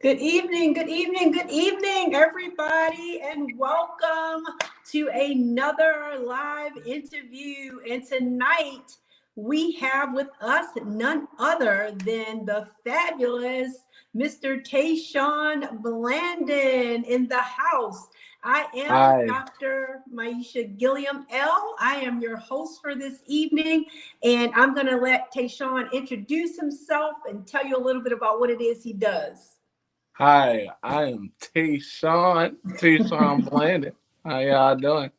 Good evening, good evening, good evening, everybody, and welcome to another live interview. And tonight we have with us none other than the fabulous Mr. Taesean Blanding in the house. I am Hi. Dr. Maisha Gilliam-El. I am your host for this evening, and I'm going to let Taesean introduce himself and tell you a little bit about what it is he does. Hi, I am Taesean Blanding. How y'all doing?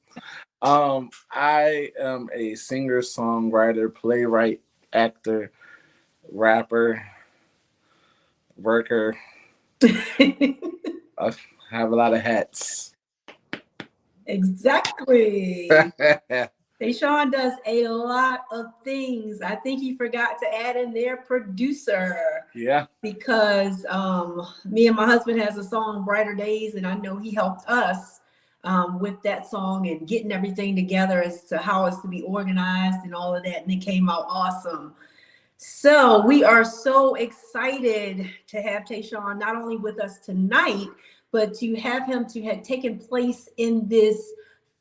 I am a singer, songwriter, playwright, actor, rapper, worker. I have a lot of hats. Exactly. Taesean does a lot of things. I think he forgot to add in their producer. Yeah. Because me and my husband has a song Brighter Days, and I know he helped us with that song and getting everything together as to how it's to be organized and all of that, and it came out awesome. So we are so excited to have Taesean not only with us tonight, but to have him to have taken place in this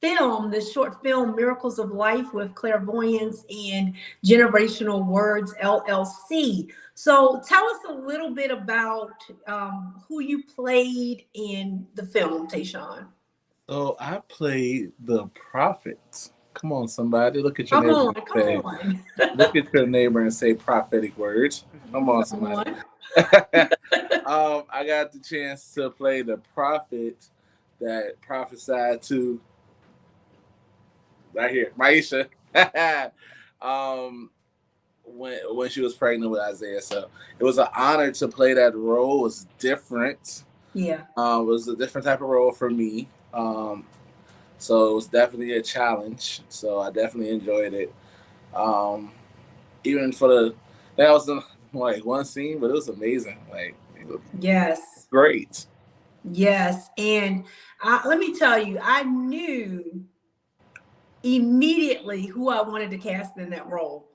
film, this short film, Miracles of Life with Clairvoyance and Generational Words LLC. So tell us a little bit about who you played in the film, Taesean. So I played the prophet. Come on, somebody. Look at your Come neighbor on, and come say, on, look at your neighbor and say prophetic words. Come on, come somebody. on. I got the chance to play the prophet that prophesied to right here, Maisha, um, when she was pregnant with Isaiah. So it was an honor to play that role. It was different. Yeah. It was a different type of role for me. So it was definitely a challenge. So I definitely enjoyed it. Um, Even for that was like one scene, but it was amazing. Like it was Yes. great. Yes. And let me tell you, I knew immediately who I wanted to cast in that role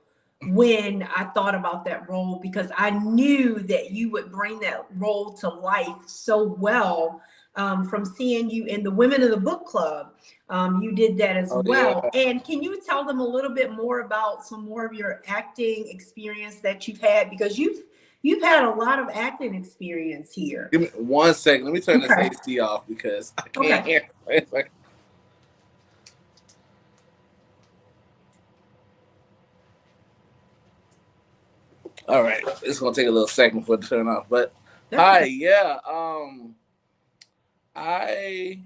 when I thought about that role, because I knew that you would bring that role to life so well. From seeing you in the Women of the Book Club, you did that as Oh yeah. well. And can you tell them a little bit more about some more of your acting experience that you've had, because you've had a lot of acting experience here. Give me 1 second. Let me turn this Okay. AC off because I can't Okay. hear. It's like, all right, it's gonna take a little second for it to turn off. But That's hi, okay. yeah. I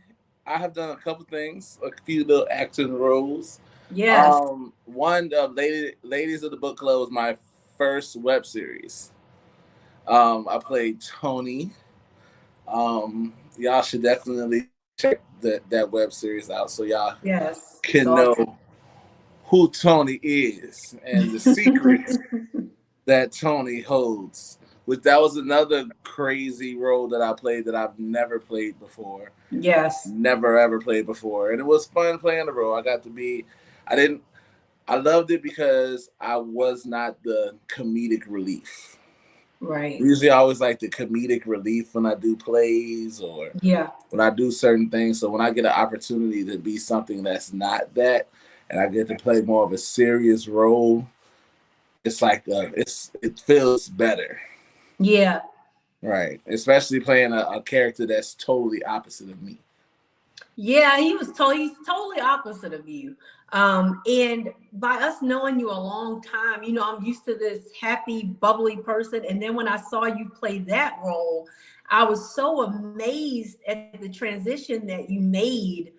I have done a couple things, a few little acting roles. Yes. One of Ladies of the Book Club was my first web series. I played Tony. Y'all should definitely check that web series out so y'all Yes. It's can awesome. know who Tony is and the secrets that Tony holds. Which that was another crazy role that I played that I've never played before. Yes. Never ever played before. And it was fun playing the role. I didn't I loved it because I was not the comedic relief. Right. Usually I always like the comedic relief when I do plays or Yeah. when I do certain things. So when I get an opportunity to be something that's not that and I get to play more of a serious role, it's like it feels better. Yeah. Right. Especially playing a character that's totally opposite of me. Yeah, he's totally opposite of you. And by us knowing you a long time, I'm used to this happy, bubbly person. And then when I saw you play that role, I was so amazed at the transition that you made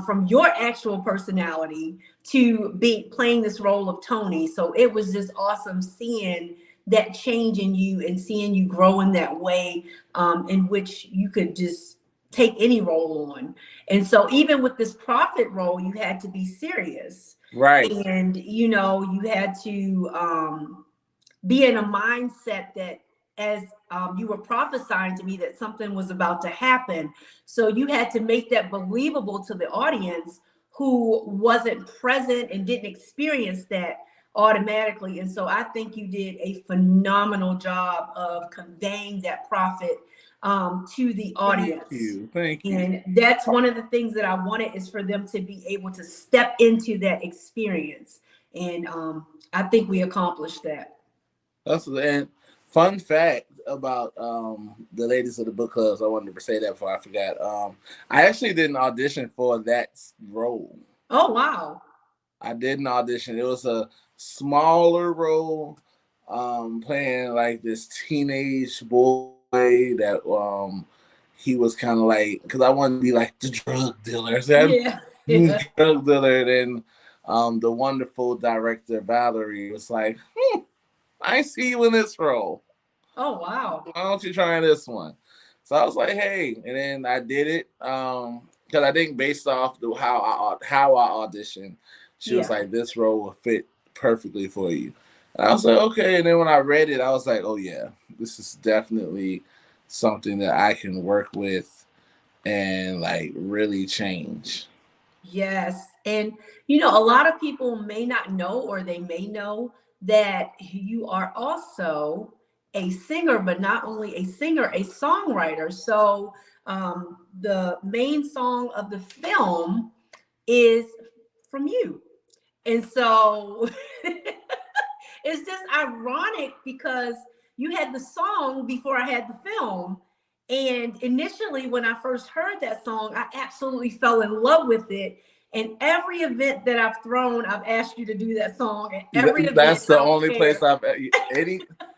from your actual personality to be playing this role of Tony. So it was just awesome seeing that change in you and seeing you grow in that way, in which you could just take any role on. And so even with this prophet role, you had to be serious. Right. And you had to be in a mindset that as you were prophesying to me that something was about to happen. So you had to make that believable to the audience who wasn't present and didn't experience that automatically. And so I think you did a phenomenal job of conveying that prophet to the Thank audience. you. Thank you. And that's one of the things that I wanted, is for them to be able to step into that experience. And I think we accomplished that. That's and fun fact about the ladies of the book clubs. I wanted to say that before I forgot. I actually did an audition for that role. Oh, wow. I did an audition. It was a smaller role, playing like this teenage boy that he was kind of like, because I wanted to be like the drug dealer. So Yeah. Yeah. drug dealer. Then the wonderful director Valerie was like, I see you in this role. Oh, wow. Why don't you try this one? So I was like, hey, and then I did it. Because I think based off how I auditioned, she was Yeah. like, this role will fit perfectly for you. And I was like, okay. And then when I read it, I was like, oh yeah, this is definitely something that I can work with and like really change. Yes. And, a lot of people may not know, or they may know, that you are also a singer, but not only a singer, a songwriter. So the main song of the film is from you. And so it's just ironic, because you had the song before I had the film. And initially, when I first heard that song, I absolutely fell in love with it. And every event that I've thrown, I've asked you to do that song. And every event, That's the I don't only care. place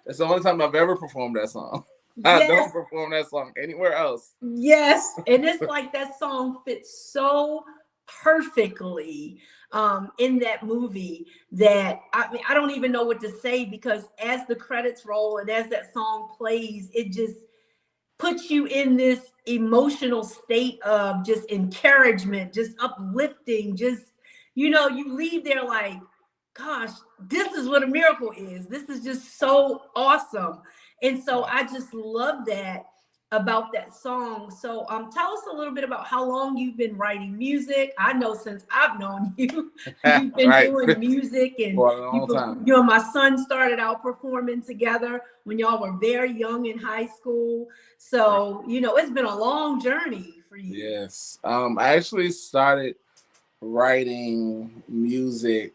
that's the only time I've ever performed that song. I Yes. don't perform that song anywhere else. Yes. And it's like that song fits so perfectly in that movie, that I don't even know what to say, because as the credits roll and as that song plays, it just puts you in this emotional state of just encouragement, just uplifting, just, you leave there like, gosh, this is what a miracle is. This is just so awesome. And so I just love that about that song. So tell us a little bit about how long you've been writing music. I know since I've known you, you've been Right. doing music, and For a long time. you and my son started out performing together when y'all were very young in high school. So, it's been a long journey for you. Yes. I actually started writing music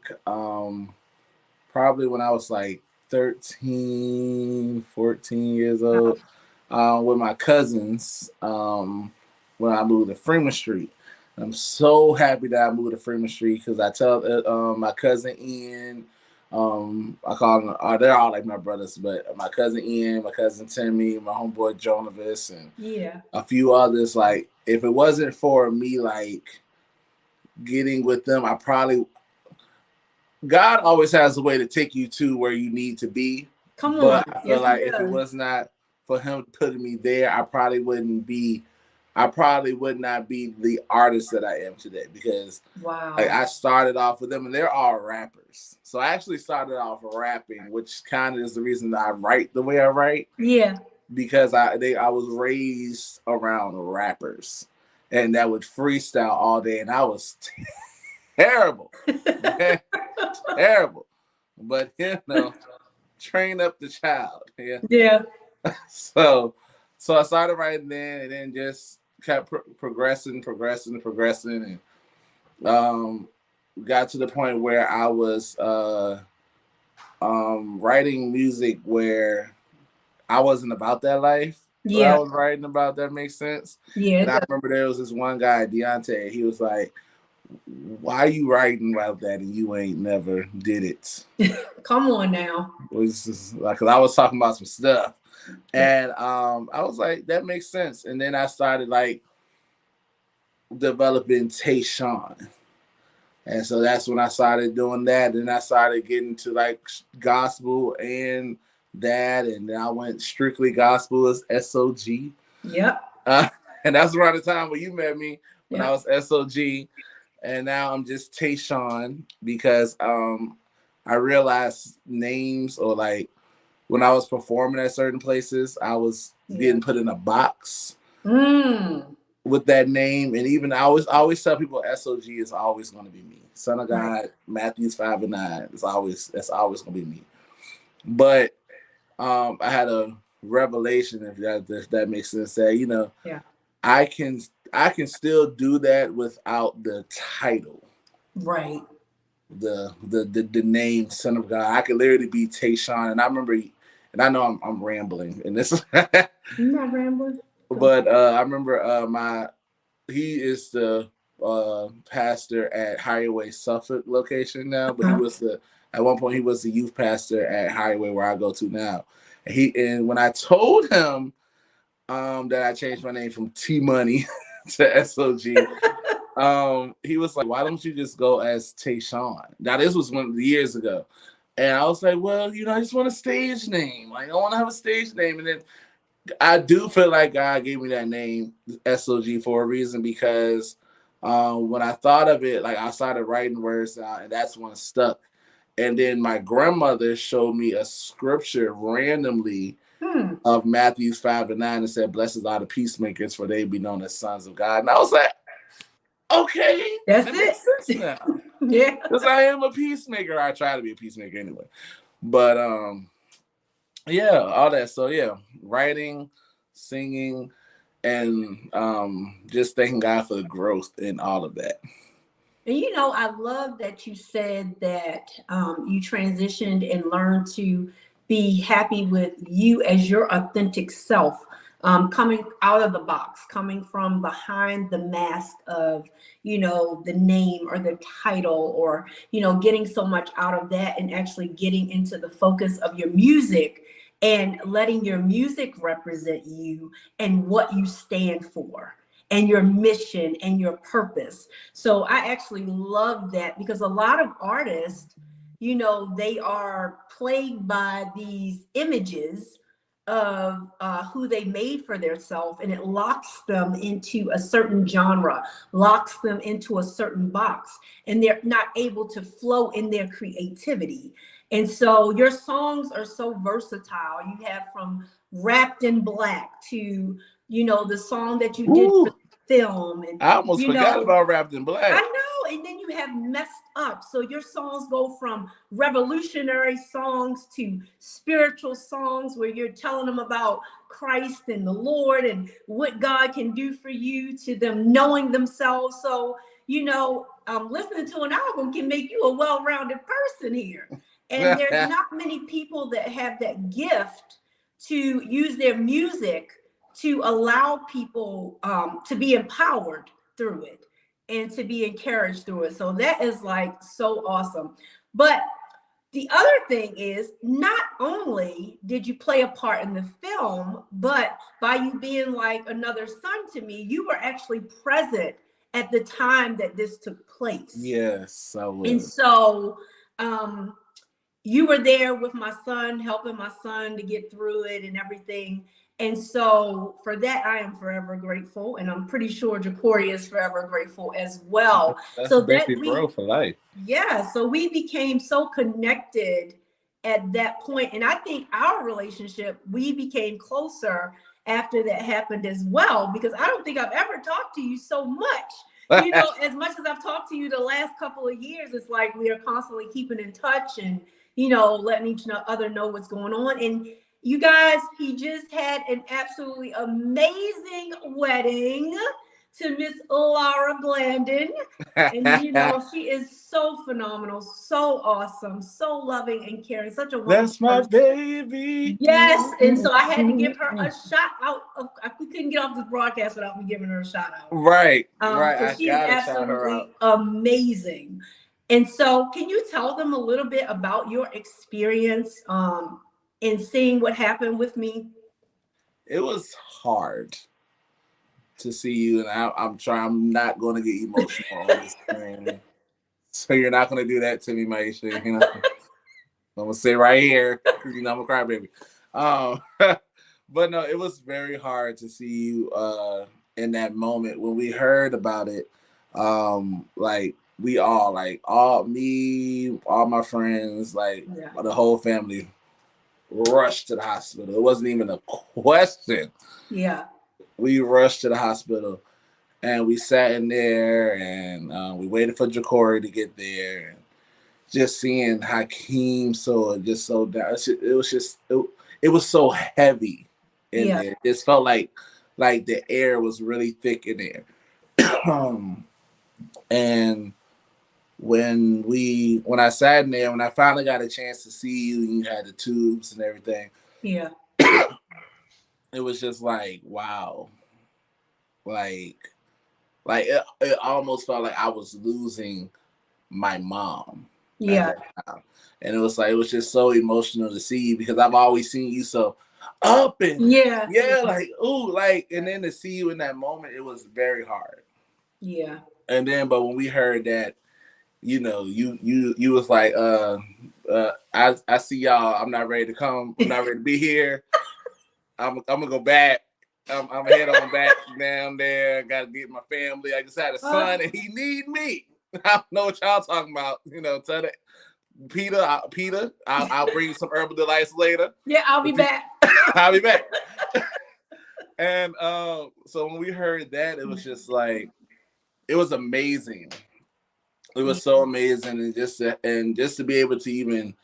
probably when I was like 13, 14 years old, with my cousins, when I moved to Freeman Street. I'm so happy that I moved to Freeman Street, because I tell my cousin Ian, I call them, they're all like my brothers, but my cousin Ian, my cousin Timmy, my homeboy Jonavis, and Yeah. a few others. Like, if it wasn't for me, like, getting with them, God always has a way to take you to where you need to be. Come on. But I feel Yes, like he if it does. was not for him putting me there, I probably would not be the artist that I am today, because Wow. like, I started off with them, and they're all rappers. So I actually started off rapping, which kind of is the reason that I write the way I write, Yeah. because I was raised around rappers, and that would freestyle all day, and I was terrible. Terrible. But train up the child. Yeah. Yeah. So I started writing then, and then just kept progressing, and got to the point where I was writing music where I wasn't about that life. Yeah. I was writing about, that makes sense. Yeah. And I remember there was this one guy, Deontay, he was like, why you writing about that and you ain't never did it? Come on now. It was just like, 'cause I was talking about some stuff, and I was like, that makes sense. And then I started like developing Taesean, and so that's when I started doing that. And I started getting to like gospel and that, and then I went strictly gospel as SOG. Yep. And that's around the time when you met me, when I Yep. was SOG. And now I'm just Taesean, because I realized names, or like when I was performing at certain places, I was getting put in a box with that name. And even I always tell people SOG is always going to be me. Son of God, Matthews 5:9. That's always going to be me. But I had a revelation, if that makes sense. That, you know, Yeah. I can still do that without the title, Right. the name Son of God. I could literally be Taesean, and I remember, and I know I'm rambling, and this, You're not rambling. Go. but I remember he is the pastor at Highway Suffolk location now, but he Uh-huh. was at one point he was the youth pastor at Highway where I go to now. And when I told him that I changed my name from T Money to SOG, he was like, "Why don't you just go as Taesean?" Now this was years ago, and I was like, "Well, you know, I just want a stage name. Like, I want to have a stage name." And then I do feel like God gave me that name SOG for a reason, because when I thought of it, like, I started writing words down, and that's when it stuck. And then my grandmother showed me a scripture randomly of Matthew 5:9 and said, "Blessed are the peacemakers, for they be known as sons of God." And I was like, okay, That's that it. makes sense now. Yeah. Because I am a peacemaker. I try to be a peacemaker anyway. But yeah, all that. So yeah, writing, singing, and just thanking God for the growth in all of that. And you know, I love that you said that you transitioned and learned to be happy with you as your authentic self, coming out of the box, coming from behind the mask of, you know, the name or the title, or, you know, getting so much out of that and actually getting into the focus of your music and letting your music represent you and what you stand for and your mission and your purpose. So I actually love that, because a lot of artists, you know, they are plagued by these images of who they made for themselves, and it locks them into a certain genre, locks them into a certain box, and they're not able to flow in their creativity. And so your songs are so versatile. You have from Wrapped in Black to, you know, the song that you did for Ooh, the film, and, I almost you forgot know, about Wrapped in I Black. know. And then you have Messed Up. So your songs go from revolutionary songs to spiritual songs where you're telling them about Christ and the Lord and what God can do for you, to them knowing themselves. So, you know, listening to an album can make you a well-rounded person here. And there's not many people that have that gift to use their music to allow people to be empowered through it and to be encouraged through it. So that is like so awesome. But the other thing is, not only did you play a part in the film, but by you being like another son to me, you were actually present at the time that this took place. Yes, I And was. so you were there with my son, helping my son to get through it and everything. And so for that, I am forever grateful. And I'm pretty sure Jacory is forever grateful as well. That's So a that baby bro for life. yeah, so we became so connected at that point. And I think our relationship, we became closer after that happened as well, because I don't think I've ever talked to you so much. You know, as much as I've talked to you the last couple of years, it's like we are constantly keeping in touch and, you know, letting each other know what's going on. And you guys, he just had an absolutely amazing wedding to Miss Laura Blandon. And you know, she is so phenomenal, so awesome, so loving and caring, such a wonderful That's my person. baby. Yes, and so I had to give her a shout out. We couldn't get off this broadcast without me giving her a shout out. Right, right. I Because she is gotta shout her absolutely out. amazing. And so, can you tell them a little bit about your experience in seeing what happened with me? It was hard to see you, and I'm trying. I'm not going to get emotional on this thing, so you're not going to do that to me, Maisha. You know, I'm gonna sit right here because you know I'm a crybaby. Um, but no, it was very hard to see you in that moment when we heard about it. Like we all, like all me, all my friends, like Yeah. the whole family rushed to the hospital. It wasn't even a question. Yeah. We rushed to the hospital and we sat in there and we waited for Jacory to get there. And just seeing Hakeem so just so down, it was so heavy. in Yeah. there. It just felt like the air was really thick in there. And when I sat in there, when I finally got a chance to see you and you had the tubes and everything, Yeah. it was just like, wow. Like it almost felt like I was losing my mom at Yeah. that time. And it was just so emotional to see you because I've always seen you so up and Yeah. yeah, like ooh, like, and then to see you in that moment, it was very hard. Yeah. And then but when we heard that, you was like, I see y'all, I'm not ready to come, I'm not ready to be here. I'm gonna go back. I'm gonna head on back down there. Got to get my family. I just had a son, and he need me. I don't know what y'all talking about. Tell that Peter. I'll bring you some herbal delights later. Yeah, I'll be back. I'll be back. And so when we heard that, it was just like it was amazing. It was so amazing, and just to be able to even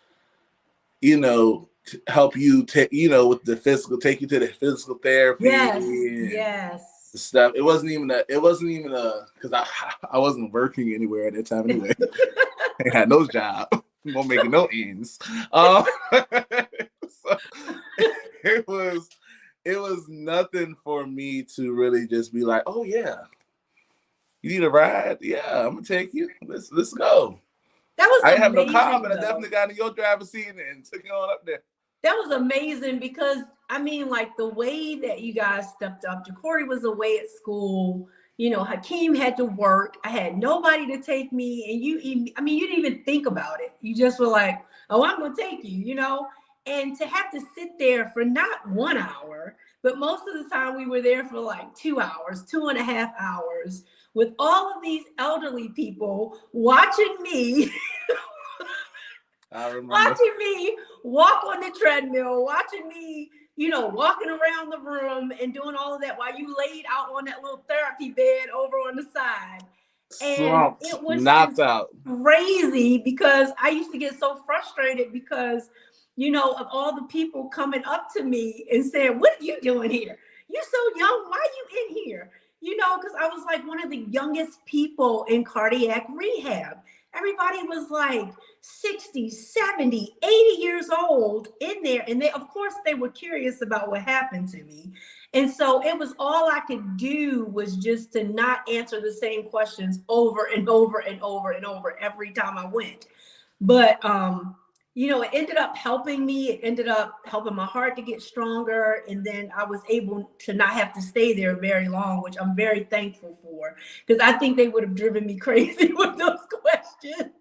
help you with the physical, take you to the physical therapy. Yes. Stuff. It wasn't even because I wasn't working anywhere at that time anyway. I had no job, won't making no ends. So it was nothing for me to really just be like, oh yeah, you need a ride? Yeah, I'm gonna take you. Let's go. That was I didn't have no amazing, car, but I though. definitely got in your driver's seat and took you on up there. That was amazing because like the way that you guys stepped up. Jacory was away at school. Hakeem had to work. I had nobody to take me, and you didn't even think about it. You just were like, "Oh, I'm gonna take you," And to have to sit there for not 1 hour, but most of the time we were there for like 2 hours, 2.5 hours, with all of these elderly people watching me. I remember. Watching me walk on the treadmill, watching me, walking around the room and doing all of that while you laid out on that little therapy bed over on the side. And it was knocked out. Crazy because I used to get so frustrated because, of all the people coming up to me and saying, "What are you doing here? You're so young. Why are you in here?" Because I was like one of the youngest people in cardiac rehab. Everybody was like 60, 70, 80 years old in there. And of course, they were curious about what happened to me. And so it was all I could do was just to not answer the same questions over and over and over and over every time I went. But, it ended up helping me. It ended up helping my heart to get stronger. And then I was able to not have to stay there very long, which I'm very thankful for, because I think they would have driven me crazy with those questions.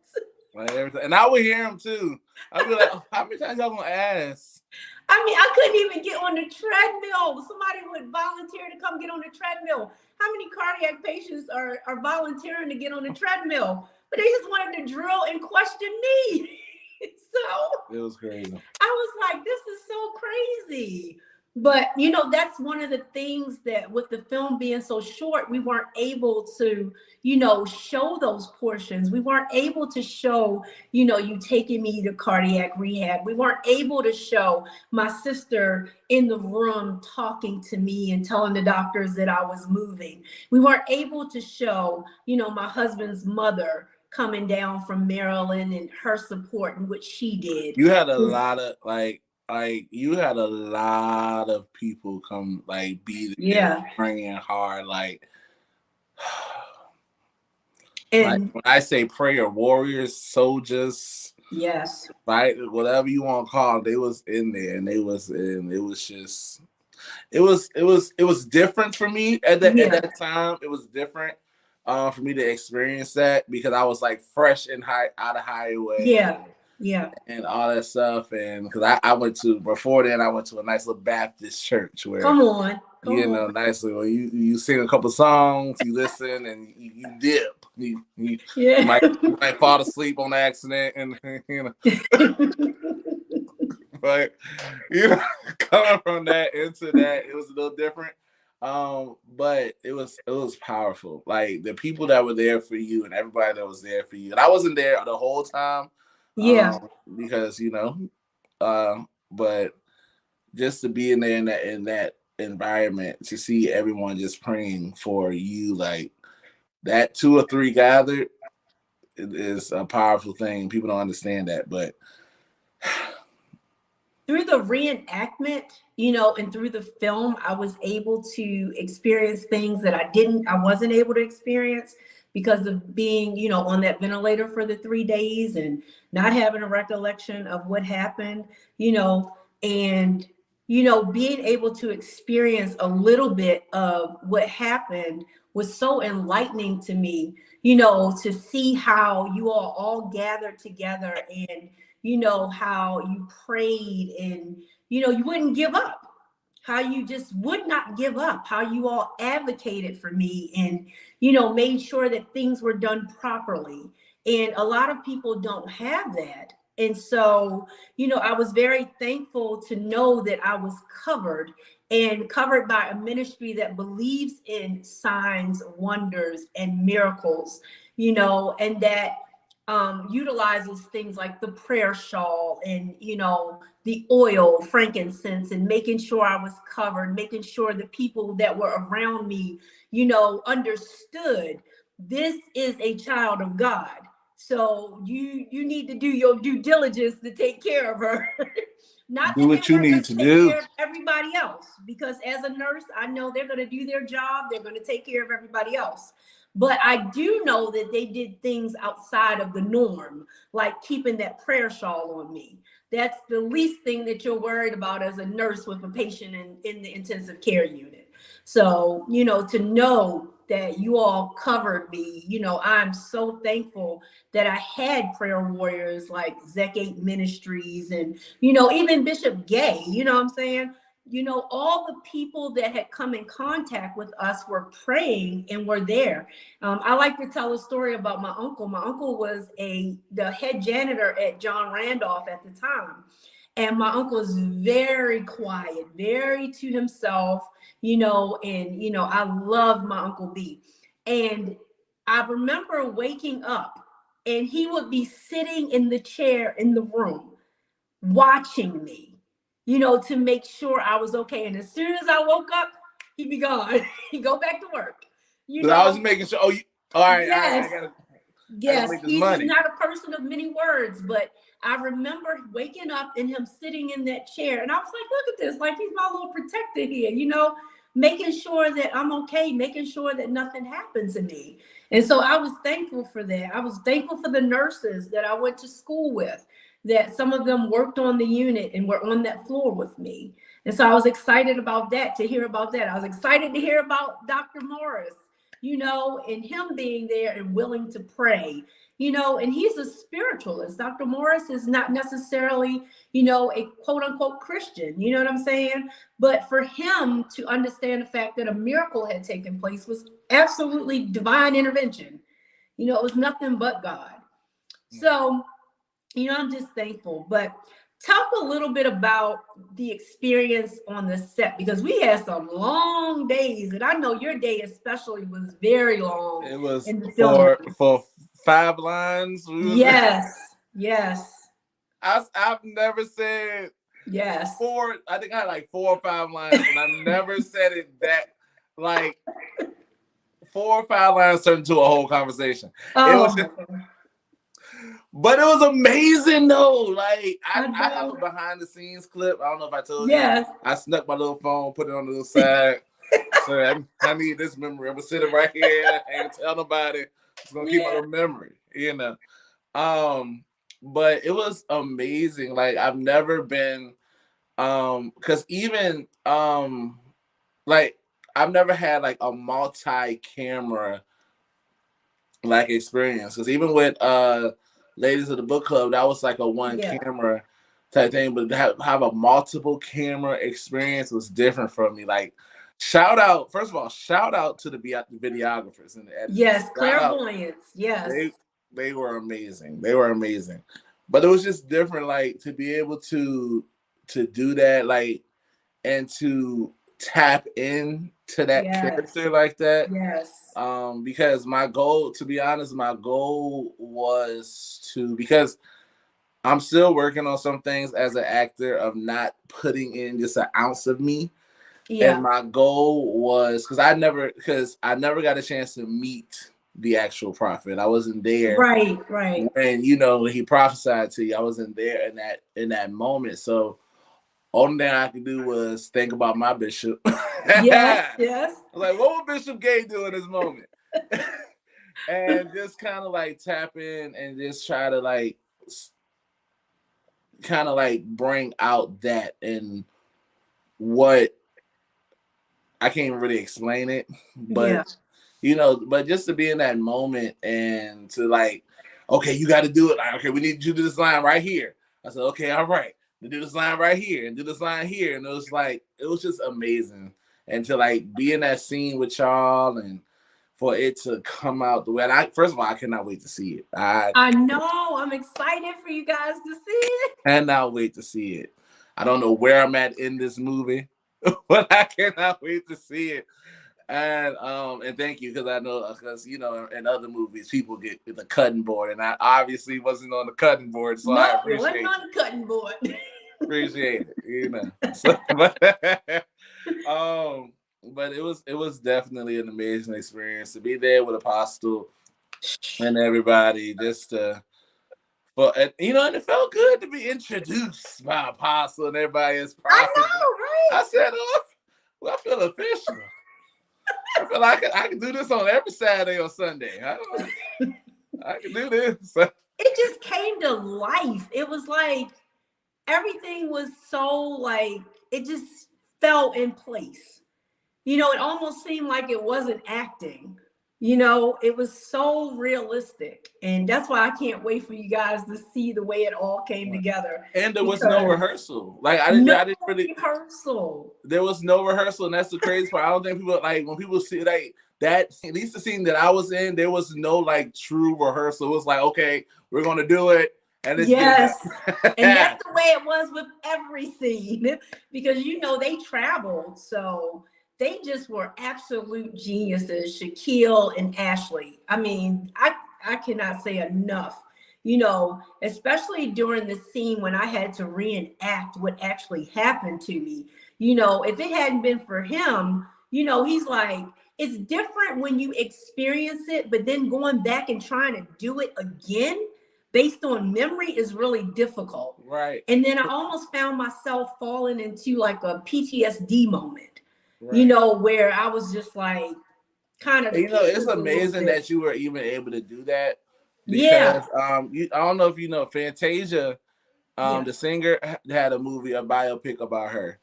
And I would hear them too. I'd be like, oh, how many times y'all gonna ask? I couldn't even get on the treadmill. Somebody would volunteer to come get on the treadmill. How many cardiac patients are volunteering to get on the treadmill? But they just wanted to drill and question me. So it was crazy. I was like, this is so crazy. But, that's one of the things that with the film being so short, we weren't able to, show those portions. We weren't able to show, you taking me to cardiac rehab. We weren't able to show my sister in the room talking to me and telling the doctors that I was moving. We weren't able to show, my husband's mother coming down from Maryland and her support and what she did. You had a lot of you had a lot of people come be there praying hard and when I say prayer warriors, soldiers, yes, right, whatever you want to call them, they was in there and it was just it was different for me at that time. It was different for me to experience that because I was fresh and out of highway. Yeah. And all that stuff. And because I went to, before then, I went to a nice little Baptist church where, come on. Nicely, when you sing a couple songs, you listen and you dip. You might fall asleep on accident and, but, coming from that into that, it was a little different. But it was powerful. The people that were there for you and everybody that was there for you. And I wasn't there the whole time. Because but just to be in there in that environment to see everyone just praying for you, like that 2 or 3 gathered is a powerful thing. People don't understand that, but through the reenactment, and through the film, I was able to experience things that I wasn't able to experience because of being, on that ventilator for the 3 days and not having a recollection of what happened, and, being able to experience a little bit of what happened was so enlightening to me, to see how you all gathered together and how you prayed and, you wouldn't give up, how you just would not give up, how you all advocated for me and, made sure that things were done properly. And a lot of people don't have that. And so, I was very thankful to know that I was covered and covered by a ministry that believes in signs, wonders, and miracles, and that utilizes things like the prayer shawl and the oil, frankincense, and making sure I was covered, making sure the people that were around me understood this is a child of God, so you need to do your due diligence to take care of her. Not do that what they you weren't going need to to take do. care of everybody else, because as a nurse, I know they're going to do their job. They're going to take care of everybody else. But I do know that they did things outside of the norm, like keeping that prayer shawl on me. That's the least thing that you're worried about as a nurse with a patient in the intensive care unit. So, to know that you all covered me, I'm so thankful that I had prayer warriors like Zech 8 Ministries and, even Bishop Gay, you know what I'm saying? All the people that had come in contact with us were praying and were there. I like to tell a story about my uncle. My uncle was the head janitor at John Randolph at the time. And my uncle was very quiet, very to himself, and, I love my Uncle B. And I remember waking up and he would be sitting in the chair in the room watching me, to make sure I was okay. And as soon as I woke up, he'd be gone. He'd go back to work. I was making sure. Oh, all right. Yes. I gotta make this He's money. not a person of many words, but I remember waking up and him sitting in that chair. And I was like, look at this, like he's my little protector here, making sure that I'm okay, making sure that nothing happens to me. And so I was thankful for that. I was thankful for the nurses that I went to school with, that some of them worked on the unit and were on that floor with me. And so I was excited about that, to hear about that. I was excited to hear about Dr. Morris, and him being there and willing to pray, and he's a spiritualist. Dr. Morris is not necessarily, a quote unquote Christian, you know what I'm saying? But for him to understand the fact that a miracle had taken place was absolutely divine intervention. It was nothing but God. So, I'm just thankful. But talk a little bit about the experience on the set, because we had some long days, and I know your day especially was very long. It was in the for 5 lines. Yes. I've never said Yes. 4. I think I had like 4 or 5 lines, and I never said it that like 4 or 5 lines turned into a whole conversation. Oh, it was just, but it was amazing though. Like I have a behind the scenes clip. I don't know if I told you. I snuck my little phone, put it on the little side. So I need this memory. I'm gonna sit it right here and tell nobody. It's gonna keep my little memory, But it was amazing. Like I've never been, because even like I've never had like a multi-camera like experience. Because even with Ladies of the Book Club, that was like a one camera type thing. But have a multiple camera experience was different for me. Like shout out to the videographers and the editors. Yes, clairvoyance. Yes. They were amazing. But it was just different, like to be able to do that, like, and to tap in to that character like that. Yes. Because my goal, to be honest, was because I'm still working on some things as an actor of not putting in just an ounce of me. Yeah. And my goal was because I never got a chance to meet the actual prophet. I wasn't there Right, right. when he prophesied to you. I wasn't there in that moment. So only thing I could do was think about my bishop. Yes, I yes. was like, what would Bishop Gay do in this moment? And just kind of like tap in and just try to like kind of like bring out that and what I can't even really explain it, Yeah. but but just to be in that moment and to like, okay, you got to do it. Like, okay, we need you to do this line right here. I said, okay, all right, to do this line right here and do this line here, and it was just amazing, and to like be in that scene with y'all and for it to come out the way. And first of all, I cannot wait to see it. I I know. I'm excited for you guys to see it. cannot wait to see it. I don't know where I'm at in this movie, but I cannot wait to see it. And thank you because I know because in other movies people get the cutting board and I obviously wasn't on the cutting board, so I No, you appreciate wasn't on the cutting board. appreciate it. So, but it was definitely an amazing experience to be there with Apostle and everybody just to. But and it felt good to be introduced by Apostle and everybody as I prophet. know, right? I said, I feel official. I feel like I can do this on every Saturday or Sunday. I can do this. It just came to life. It was like everything was so like it just fell in place. It almost seemed like it wasn't acting. It was so realistic. And that's why I can't wait for you guys to see the way it all came together. And there was no rehearsal. Like I didn't really rehearsal. There was no rehearsal, and that's the crazy part. I don't think people like when people see like that. At least the scene that I was in, there was no like true rehearsal. It was like, okay, we're gonna do it, and it's yes, and that's the way it was with every scene because they traveled, so they just were absolute geniuses. Shaquille and Ashley. I mean, I cannot say enough. Especially during the scene when I had to reenact what actually happened to me. If it hadn't been for him, he's like, it's different when you experience it, but then going back and trying to do it again based on memory is really difficult. Right. And then I almost found myself falling into like a PTSD moment, where I was just like kind of. It's amazing that you were even able to do that. Because, I don't know if you know Fantasia, the singer had a biopic about her.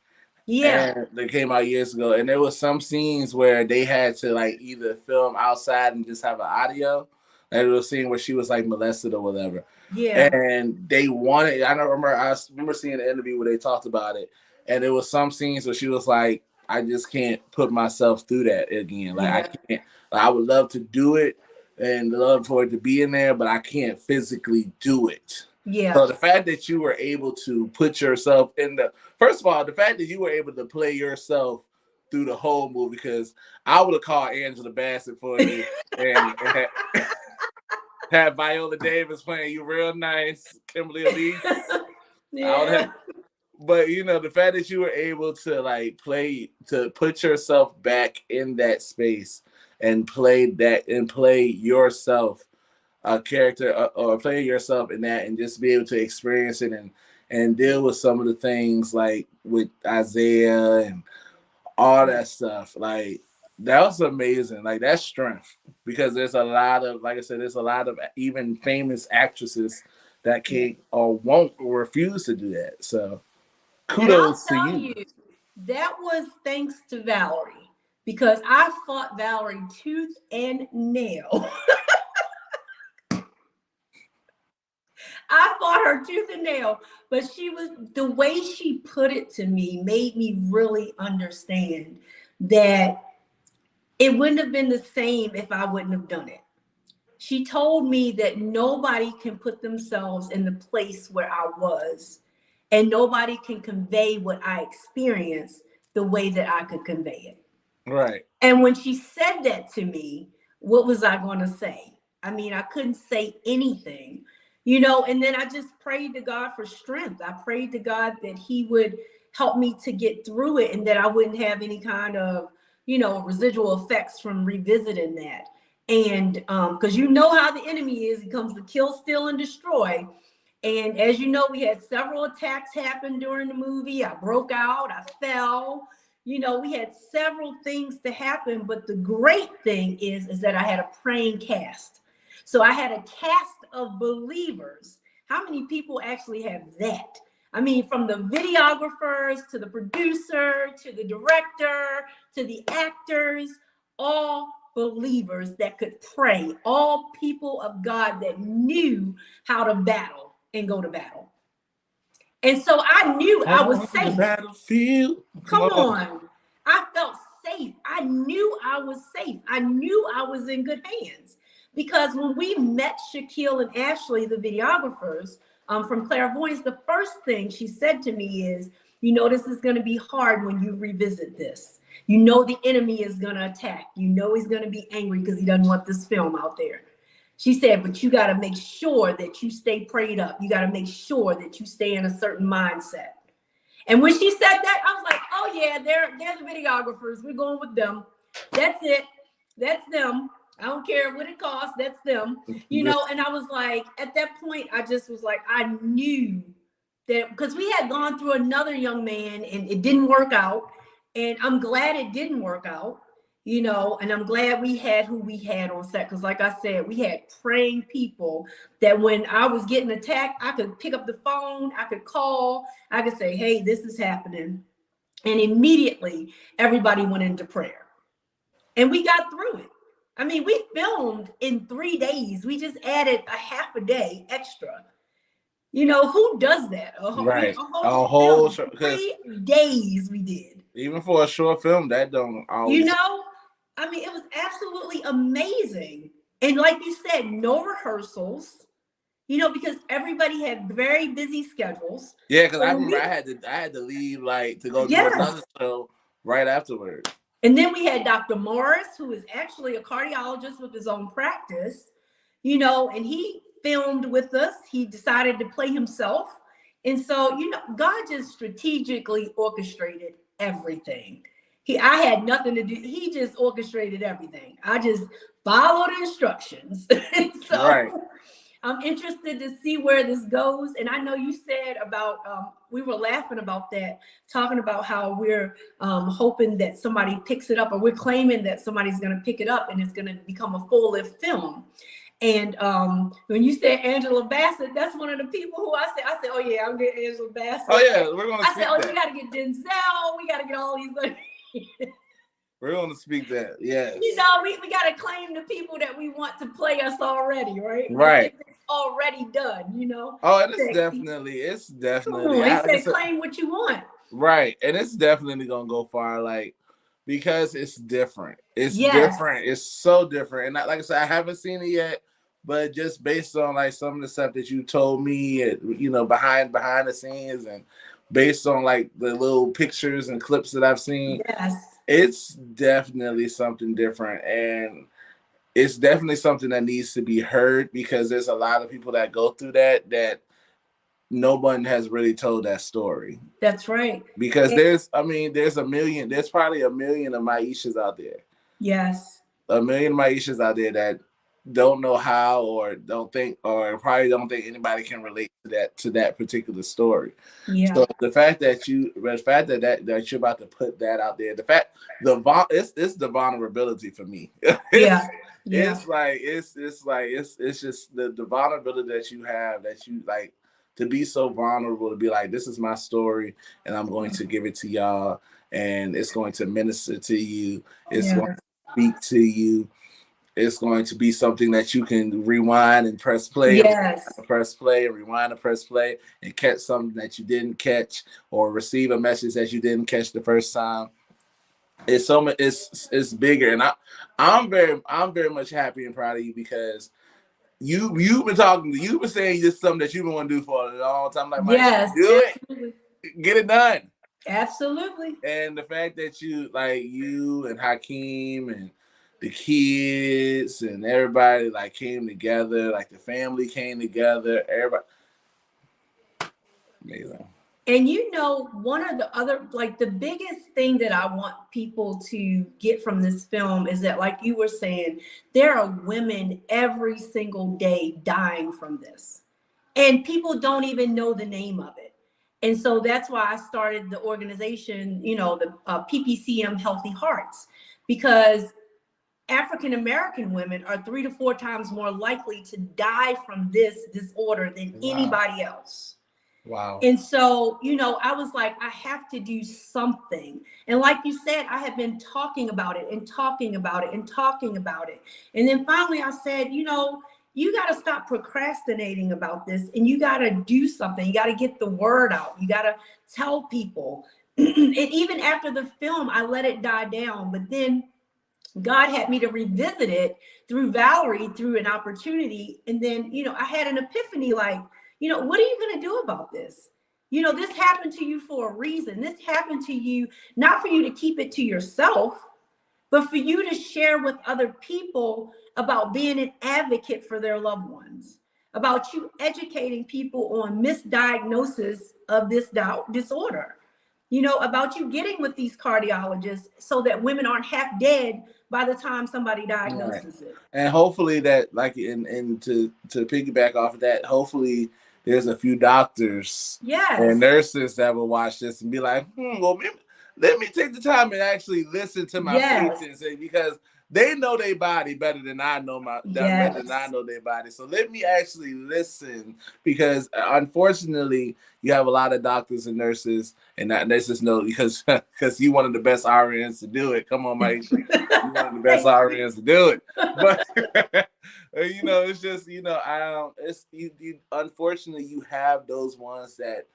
Yeah. And they came out years ago, and there was some scenes where they had to like either film outside and just have an audio. And there was a scene where she was like molested or whatever. Yeah. And they wanted. I remember seeing an interview where they talked about it, and there was some scenes where she was like, "I just can't put myself through that again. Like I can't. Like, I would love to do it and love for it to be in there, but I can't physically do it." Yeah. So the fact that you were able to put yourself first of all, the fact that you were able to play yourself through the whole movie, because I would have called Angela Bassett for you and had Viola Davis playing you real nice, Kimberly Elise. But the fact that you were able to like put yourself back in that space and play yourself a character or play yourself in that and just be able to experience it and deal with some of the things like with Isaiah and all that stuff. Like that was amazing. Like that's strength because there's a lot of, like I said, there's a lot of even famous actresses that can't or won't or refuse to do that. So kudos to you. That was thanks to Valerie because I fought Valerie tooth and nail. I fought her tooth and nail, but the way she put it to me made me really understand that it wouldn't have been the same if I wouldn't have done it. She told me that nobody can put themselves in the place where I was, and nobody can convey what I experienced the way that I could convey it. Right. And when she said that to me, what was I going to say? I mean, I couldn't say anything. And then I just prayed to God for strength. I prayed to God that he would help me to get through it, and that I wouldn't have any kind of, you know, residual effects from revisiting that. And because you know how the enemy is, he comes to kill, steal, and destroy. And as you know, we had several attacks happen during the movie. I broke out, I fell. You know, we had several things to happen, but the great thing is that I had a praying cast. So I had a cast of believers. How many people actually have that? I mean, from the videographers to the producer to the director to the actors, all believers that could pray, all people of God that knew how to battle and go to battle. And so I knew I was safe. The battlefield. Come on. I felt safe. I knew I was safe. I knew I was in good hands. Because when we met Shaquille and Ashley, the videographers from Clairvoyance, the first thing she said to me is, you know, this is going to be hard when you revisit this. You know, the enemy is going to attack. You know, he's going to be angry because he doesn't want this film out there. She said, but you got to make sure that you stay prayed up. You got to make sure that you stay in a certain mindset. And when she said that, I was like, oh yeah, they're the videographers. We're going with them. That's it. That's them. I don't care what it costs. That's them. You know, and I was like, at that point, I just was like, I knew that, because we had gone through another young man and it didn't work out. And I'm glad it didn't work out, you know, and I'm glad we had who we had on set. Because like I said, we had praying people that when I was getting attacked, I could pick up the phone, I could call, I could say, hey, this is happening. And immediately everybody went into prayer. And we got through it. I mean, we filmed in 3 days. We just added a half a day extra. You know, who does that? Right. A whole show, 3 days we did. Even for a short film, that don't always. You know, I mean, it was absolutely amazing. And like you said, no rehearsals. You know, because everybody had very busy schedules. Yeah, because I remember I had to leave like to go do another show right afterward. And then we had Dr. Morris, who is actually a cardiologist with his own practice, you know, and he filmed with us. He decided to play himself. And so, you know, God just strategically orchestrated everything. I had nothing to do. He just orchestrated everything. I just followed instructions. So right. I'm interested to see where this goes. And I know you said about, we were laughing about that, talking about how we're hoping that somebody picks it up, or we're claiming that somebody's going to pick it up and it's going to become a full-length film. And when you said Angela Bassett, that's one of the people who I said, oh yeah, I'm getting Angela Bassett. Oh yeah, we're going to I said, oh, you got to get Denzel. We got to get all these. We're going to speak that, yes. You know, we got to claim the people that we want to play us already, right? Right. It's already done, you know? Oh, and it's definitely. They say claim what you want. Right, and it's definitely going to go far, like, because it's different. It's different. It's so different. And like I said, I haven't seen it yet, but just based on, like, some of the stuff that you told me, you know, behind the scenes, and based on, like, the little pictures and clips that I've seen. Yes. It's definitely something different, and it's definitely something that needs to be heard, because there's a lot of people that go through that no one has really told that story. That's right. Because there's probably a million of Maishas out there. Yes. A million Maishas out there that don't know how, or don't think, or probably don't think anybody can relate to that particular story. Yeah. So the fact that you're about to put that out there, it's the vulnerability for me. It's just the vulnerability that you have, that you like, to be so vulnerable, to be like, this is my story and I'm going to give it to y'all, and it's going to minister to you. It's going to speak to you. It's going to be something that you can rewind and press play. Yes. Press play and rewind and press play and catch something that you didn't catch, or receive a message that you didn't catch the first time. It's so much. It's bigger, and I'm very much happy and proud of you, because you've been saying this is something that you've been wanting to do for a long time. Like, yes, do absolutely. it, get it done. Absolutely. And the fact that you and Hakeem and the kids and everybody like came together, like the family came together, everybody, amazing. And you know, one of the other, like the biggest thing that I want people to get from this film is that, like you were saying, there are women every single day dying from this. And people don't even know the name of it. And so that's why I started the organization, you know, the PPCM Healthy Hearts, because African American women are 3 to 4 times more likely to die from this disorder than anybody else. Wow. And so, you know, I was like, I have to do something. And like you said, I have been talking about it and talking about it and talking about it. And then finally I said, you know, you got to stop procrastinating about this and you got to do something. You got to get the word out. You got to tell people. And even after the film, I let it die down. But then God had me to revisit it through Valerie, through an opportunity. And then, you know, I had an epiphany like, you know, what are you going to do about this? You know, this happened to you for a reason. This happened to you, not for you to keep it to yourself, but for you to share with other people about being an advocate for their loved ones, about you educating people on misdiagnosis of this disorder, you know, about you getting with these cardiologists so that women aren't half dead by the time somebody diagnoses it. And hopefully that, like, and to piggyback off of that, hopefully there's a few doctors and nurses that will watch this and be like, well, let me take the time and actually listen to my patients, and because they know their body better than I know better than I know their body. So let me actually listen, because unfortunately you have a lot of doctors and nurses, and that nurses know because you one of the best RNs to do it. Come on, Mike. You one of the best RNs to do it. But you know, it's just, you know, unfortunately you have those ones that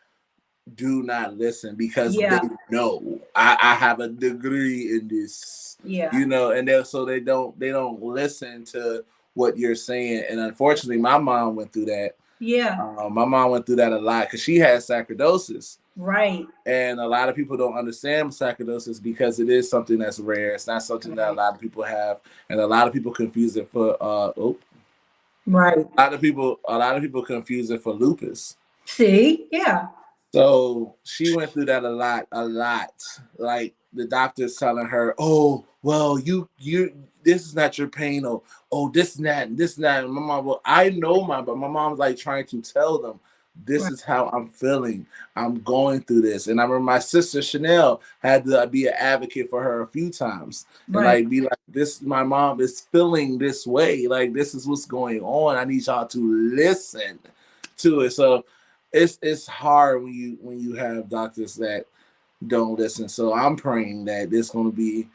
do not listen because they know I have a degree in this, you know, and they don't listen to what you're saying. And unfortunately, my mom went through that. My mom went through that a lot because she had sarcoidosis. Right. And a lot of people don't understand sarcoidosis because it is something that's rare. It's not something that a lot of people have, and a lot of people confuse it for right. A lot of people confuse it for lupus. See, yeah. So she went through that a lot. Like the doctor's telling her, "Oh, well, you, this is not your pain. Oh, this and that, and this and that." And my mom, well, I know but my mom's like trying to tell them, this is how I'm feeling. I'm going through this. And I remember my sister Chanel had to be an advocate for her a few times, and like be like, this, my mom is feeling this way. Like, this is what's going on. I need y'all to listen to it. So it's hard when you have doctors that don't listen. So I'm praying that there's going to be,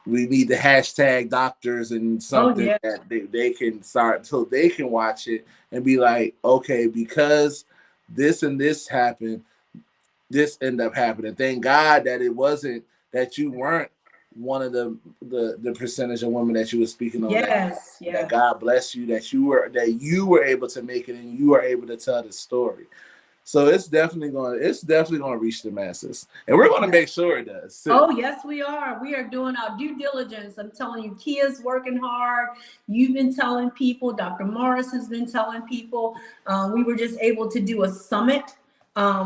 we need the hashtag doctors and something that they can start, so they can watch it and be like, okay, because this and this happened, this ended up happening. Thank God that it wasn't, that you weren't one of the percentage of women that you were speaking on. That God bless you, that you were able to make it and you were able to tell the story. So it's definitely going to reach the masses, and we're going to make sure it does too. Oh yes, we are. We are doing our due diligence. I'm telling you, Kia's working hard. You've been telling people. Dr. Morris has been telling people. We were just able to do a summit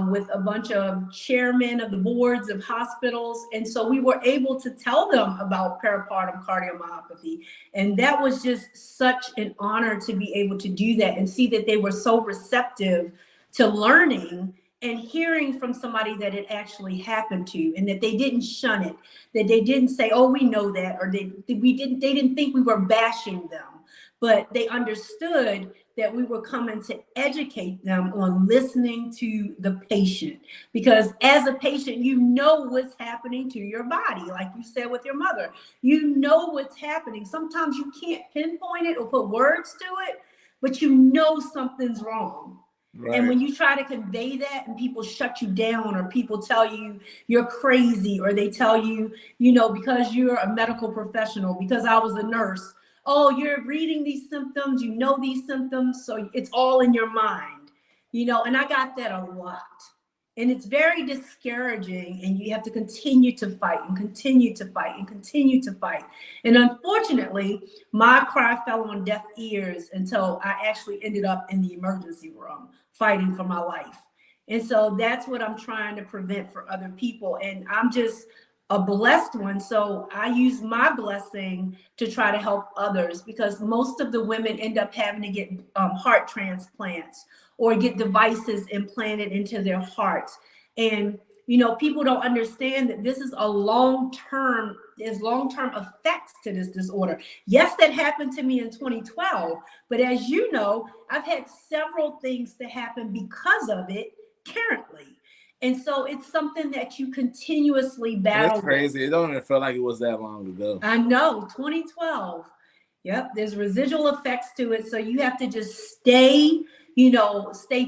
with a bunch of chairmen of the boards of hospitals, and so we were able to tell them about peripartum cardiomyopathy, and that was just such an honor to be able to do that and see that they were so receptive to learning and hearing from somebody that it actually happened to, and that they didn't shun it, that they didn't say, oh, we know that, or they didn't think we were bashing them, but they understood that we were coming to educate them on listening to the patient. Because as a patient, you know what's happening to your body. Like you said with your mother, you know what's happening. Sometimes you can't pinpoint it or put words to it, but you know something's wrong. Right. And when you try to convey that and people shut you down, or people tell you you're crazy, or they tell you, you know, because you're a medical professional, because I was a nurse, oh, you're reading these symptoms, you know these symptoms, so it's all in your mind, you know, and I got that a lot. And it's very discouraging, and you have to continue to fight and continue to fight and continue to fight. And unfortunately, my cry fell on deaf ears until I actually ended up in the emergency room fighting for my life. And so that's what I'm trying to prevent for other people. And I'm just a blessed one. So I use my blessing to try to help others, because most of the women end up having to get heart transplants or get devices implanted into their hearts. And people don't understand that this is a long-term, there's long-term effects to this disorder. Yes, that happened to me in 2012, but as you know, I've had several things to happen because of it currently. And so it's something that you continuously And it's battle with. crazy. It don't even feel like it was that long ago. I know, 2012. Yep, there's residual effects to it. So you have to just stay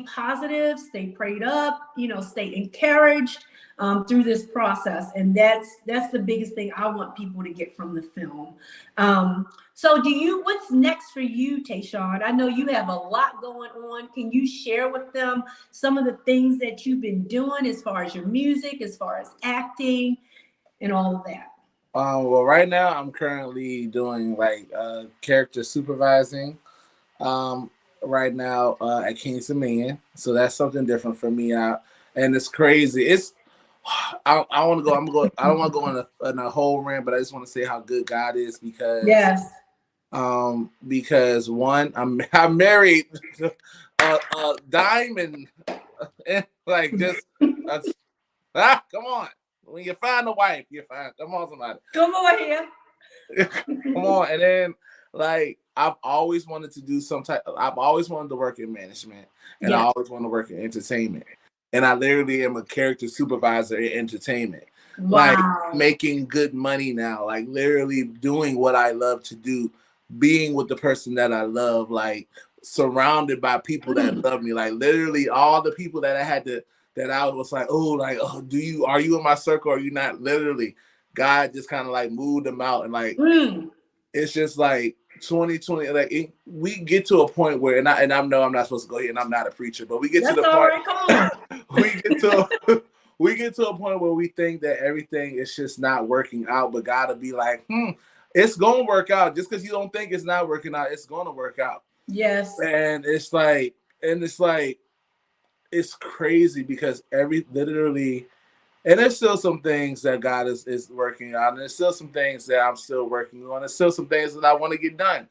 positive, stay prayed up, stay encouraged through this process. And that's the biggest thing I want people to get from the film. So what's next for you, Taesean? I know you have a lot going on. Can you share with them some of the things that you've been doing as far as your music, as far as acting and all of that? Well, right now I'm currently doing like character supervising. Um, right now at King's Man, so that's something different for me out, and it's crazy. I want to go. I don't want to go in a whole rant, but I just want to say how good God is Yes. because one, I'm married a diamond, like just come on. When you find a wife, you find. Come on, somebody. Come over here. Come on, and then like I've always wanted to do some type. I've always wanted to work in management, and I Yes. always want to work in entertainment. And I literally am a character supervisor in entertainment, like Wow. making good money now, like literally doing what I love to do, being with the person that I love, like surrounded by people that love me, like literally all the people that I had to that I was like, oh, are you in my circle? Or are you not? Literally, God just kind of like moved them out, and like it's just like 2020. Like we get to a point where, and I know I'm not supposed to go here, and I'm not a preacher, but we get That's to the all point. right. Come on. We get to a point where we think that everything is just not working out, but God will be like, it's gonna work out. Just because you don't think it's not working out, it's gonna work out. Yes. And it's like, it's crazy because literally, and there's still some things that God is working on. And there's still some things that I'm still working on. There's still some things that I want to get done.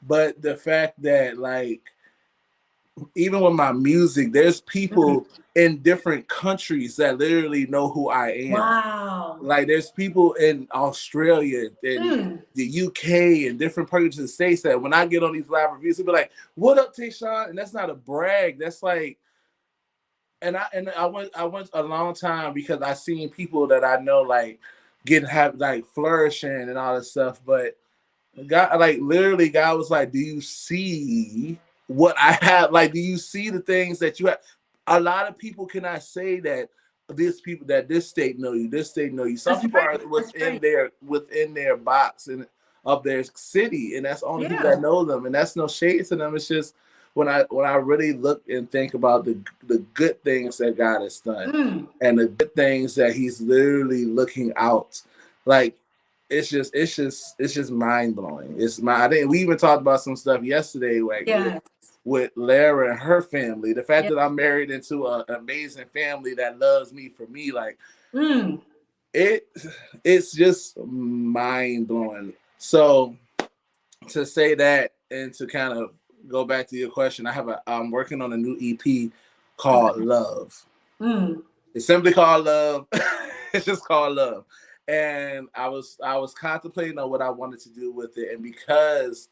But the fact that, like, even with my music, there's people in different countries that literally know who I am. Wow. Like, there's people in Australia and the UK and different parts of the States that when I get on these live reviews, they'll be like, "What up, Taesean?" And that's not a brag. That's like, and I went a long time because I seen people that I know like have like flourishing and all this stuff. But God, like literally, God was like, "Do you see what I have? Like, do you see the things that you have?" A lot of people cannot say that this state know you, this state know you. Some people are within their box and of their city, and that's the only people that know them. And that's no shade to them. It's just when I really look and think about the good things that God has done and the good things that He's literally looking out, like it's just mind blowing. I think we even talked about some stuff yesterday, like with Lara and her family. The fact that I'm married into an amazing family that loves me for me, like it's just mind blowing. So to say that and to kind of go back to your question, I'm working on a new EP called Love. It's simply called Love. It's just called Love. And I was contemplating on what I wanted to do with it, and because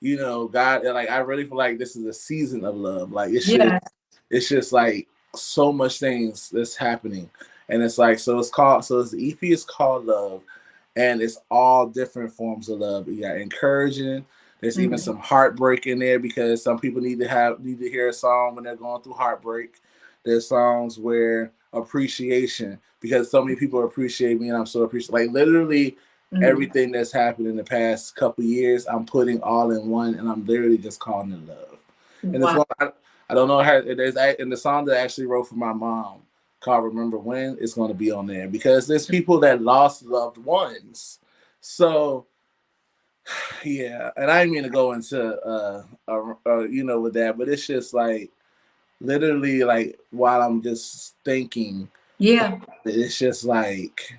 God, like I really feel like this is a season of love. Like it's just like so much things that's happening, and it's like the EP is called Love, and it's all different forms of love. You got encouraging. There's even some heartbreak in there because some people need to hear a song when they're going through heartbreak. There's songs where appreciation, because so many people appreciate me and I'm so appreciative. Like literally everything that's happened in the past couple years, I'm putting all in one, and I'm literally just calling it love. And it's one, I don't know how in the song that I actually wrote for my mom called Remember When, it's going to be on there because there's people that lost loved ones. So yeah, and I didn't mean to go into with that, but it's just like literally like while I'm just thinking, Yeah. it's just like,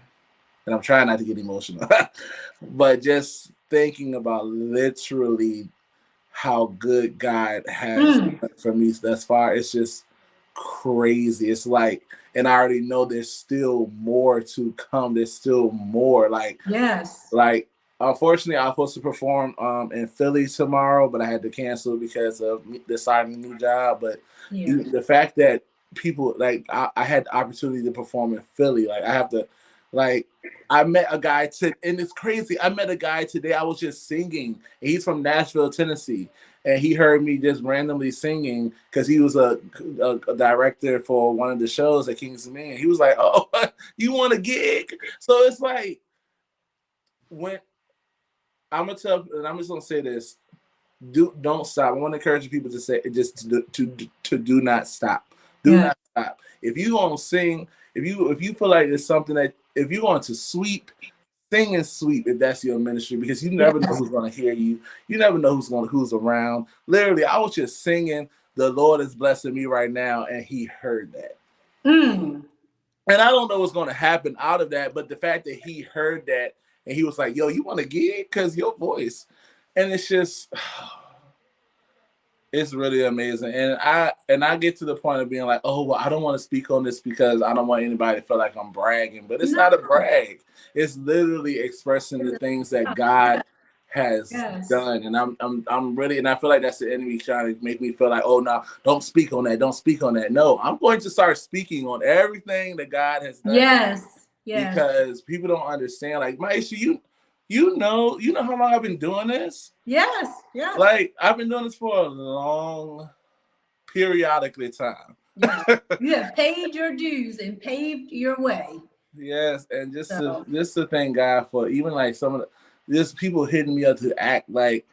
and I'm trying not to get emotional, but just thinking about literally how good God has Mm. done for me thus far. It's just crazy. It's like, and I already know there's still more to come. There's still more. Yes. Like, unfortunately, I was supposed to perform in Philly tomorrow, but I had to cancel because of deciding a new job. But Yeah. the fact that people like I had the opportunity to perform in Philly, like I have to, like I met a guy and it's crazy. I met a guy today. I was just singing, and he's from Nashville, Tennessee, and he heard me just randomly singing because he was a director for one of the shows at King's Man. He was like, "Oh, you want a gig?" So it's like when I'm gonna tell, and I'm just gonna say this: don't stop. I want to encourage people to say just to do not stop. Do Yeah. not stop. If you gonna sing, if you feel like it's something that if you want to sweep, sing and sweep if that's your ministry because you never know Yes. who's gonna hear you. You never know who's around. Literally, I was just singing. The Lord is blessing me right now, and He heard that. Mm. And I don't know what's going to happen out of that, but the fact that he heard that and he was like, "Yo, you want to gig? Because your voice," and it's just, it's really amazing. And I get to the point of being like, "Oh, well, I don't want to speak on this because I don't want anybody to feel like I'm bragging." But it's No. not a brag. It's literally expressing the things that God has Yes. done, and I'm really, and I feel like that's the enemy trying to make me feel like, oh no, don't speak on that, don't speak on that. No, I'm going to start speaking on everything that God has done Yes. Yes. because people don't understand. Like Maisha, you know how long I've been doing this. Yes. Yes. Like I've been doing this for a long, periodically time. Yes. You have paid your dues and paved your way. Yes, and So just to thank God for even like some of just people hitting me up to act like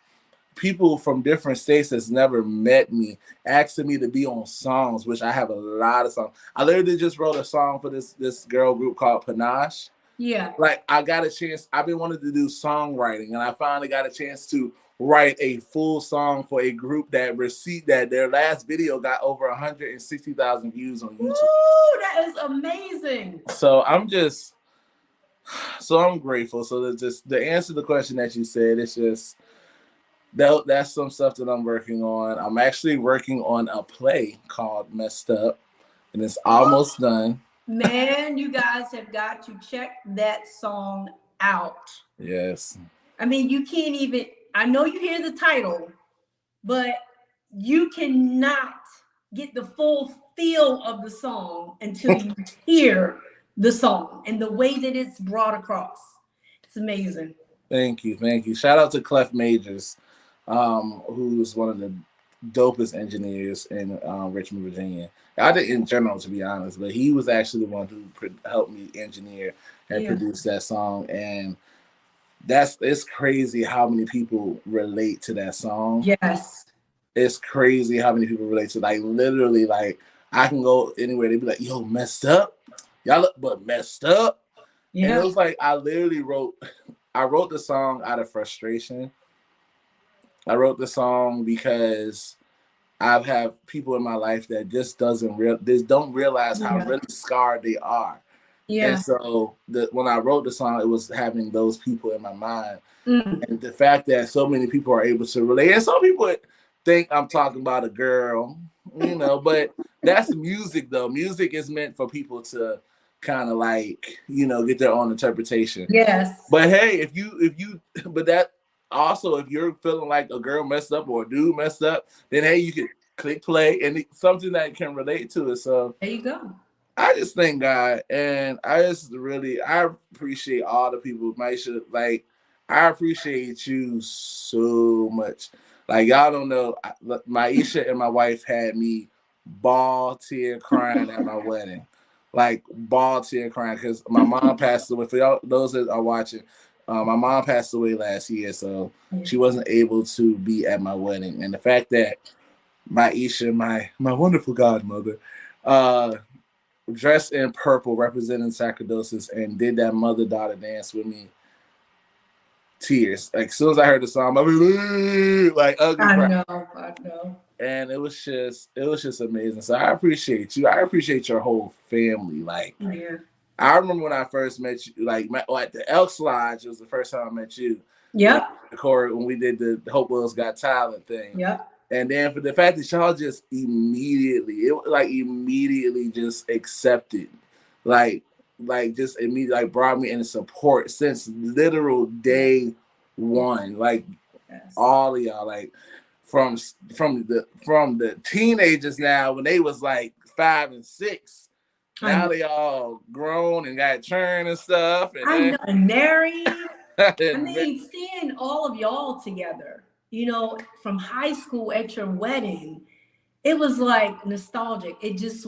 people from different states that's never met me asking me to be on songs, which I have a lot of songs. I literally just wrote a song for this girl group called Panache. yeah. Like I got a chance. I've been wanting to do songwriting, and I finally got a chance to write a full song for a group that received that their last video got over 160,000 views on YouTube. Ooh, that is amazing. So I'm grateful. So that's just the answer to the question that you said. It's just that's some stuff that I'm working on. I'm actually working on a play called Messed Up, and it's almost done. Man, you guys have got to check that song out. Yes. I mean, you can't even, I know you hear the title, but you cannot get the full feel of the song until you hear the song and the way that it's brought across. It's amazing. Thank you. Thank you. Shout out to Clef Majors, who's one of the dopest engineers in Richmond, Virginia. I did in general, to be honest, but he was actually the one who helped me engineer and produce that song. And it's crazy how many people relate to that song. Yes. It's crazy how many people relate to, like, literally, like I can go anywhere, they'd be like, "Yo, messed up, y'all look but messed up." Yeah. And it was like I literally wrote the song out of frustration. I wrote the song because I've had people in my life that just don't realize how really scarred they are. Yeah. And so when I wrote the song, it was having those people in my mind. Mm. And the fact that so many people are able to relate, and some people think I'm talking about a girl, but that's music though. Music is meant for people to kind of like, get their own interpretation. Yes. But hey, but that also, if you're feeling like a girl messed up or a dude messed up, then hey, you can click play and it's something that can relate to it. So there you go. I just thank God, and I appreciate all the people. Maisha, like I appreciate you so much. Like y'all don't know, Maisha and my wife had me ball tear crying at my wedding, like ball tear crying because my mom passed away. For y'all, those that are watching, my mom passed away last year, so she wasn't able to be at my wedding. And the fact that Maisha, my wonderful godmother, dressed in purple representing sarcoidosis and did that mother-daughter dance with me, tears. Like as soon as I heard the song, I was like ugly cry. I know. and it was just amazing. So I appreciate you. I appreciate your whole family. Like, Yeah. I remember when I first met you, like at the Elks Lodge. It was the first time I met you. Yep. When we did the Hope Will's Got Talent thing. Yep. And then for the fact that y'all just immediately just accepted, like just immediately like brought me in support since literal day one. Like all of y'all, like from the teenagers now when they was like 5 and 6. Now they all grown and got churn and stuff. And I know, and married. I mean, seeing all of y'all together, you know, from high school at your wedding, it was like nostalgic. It just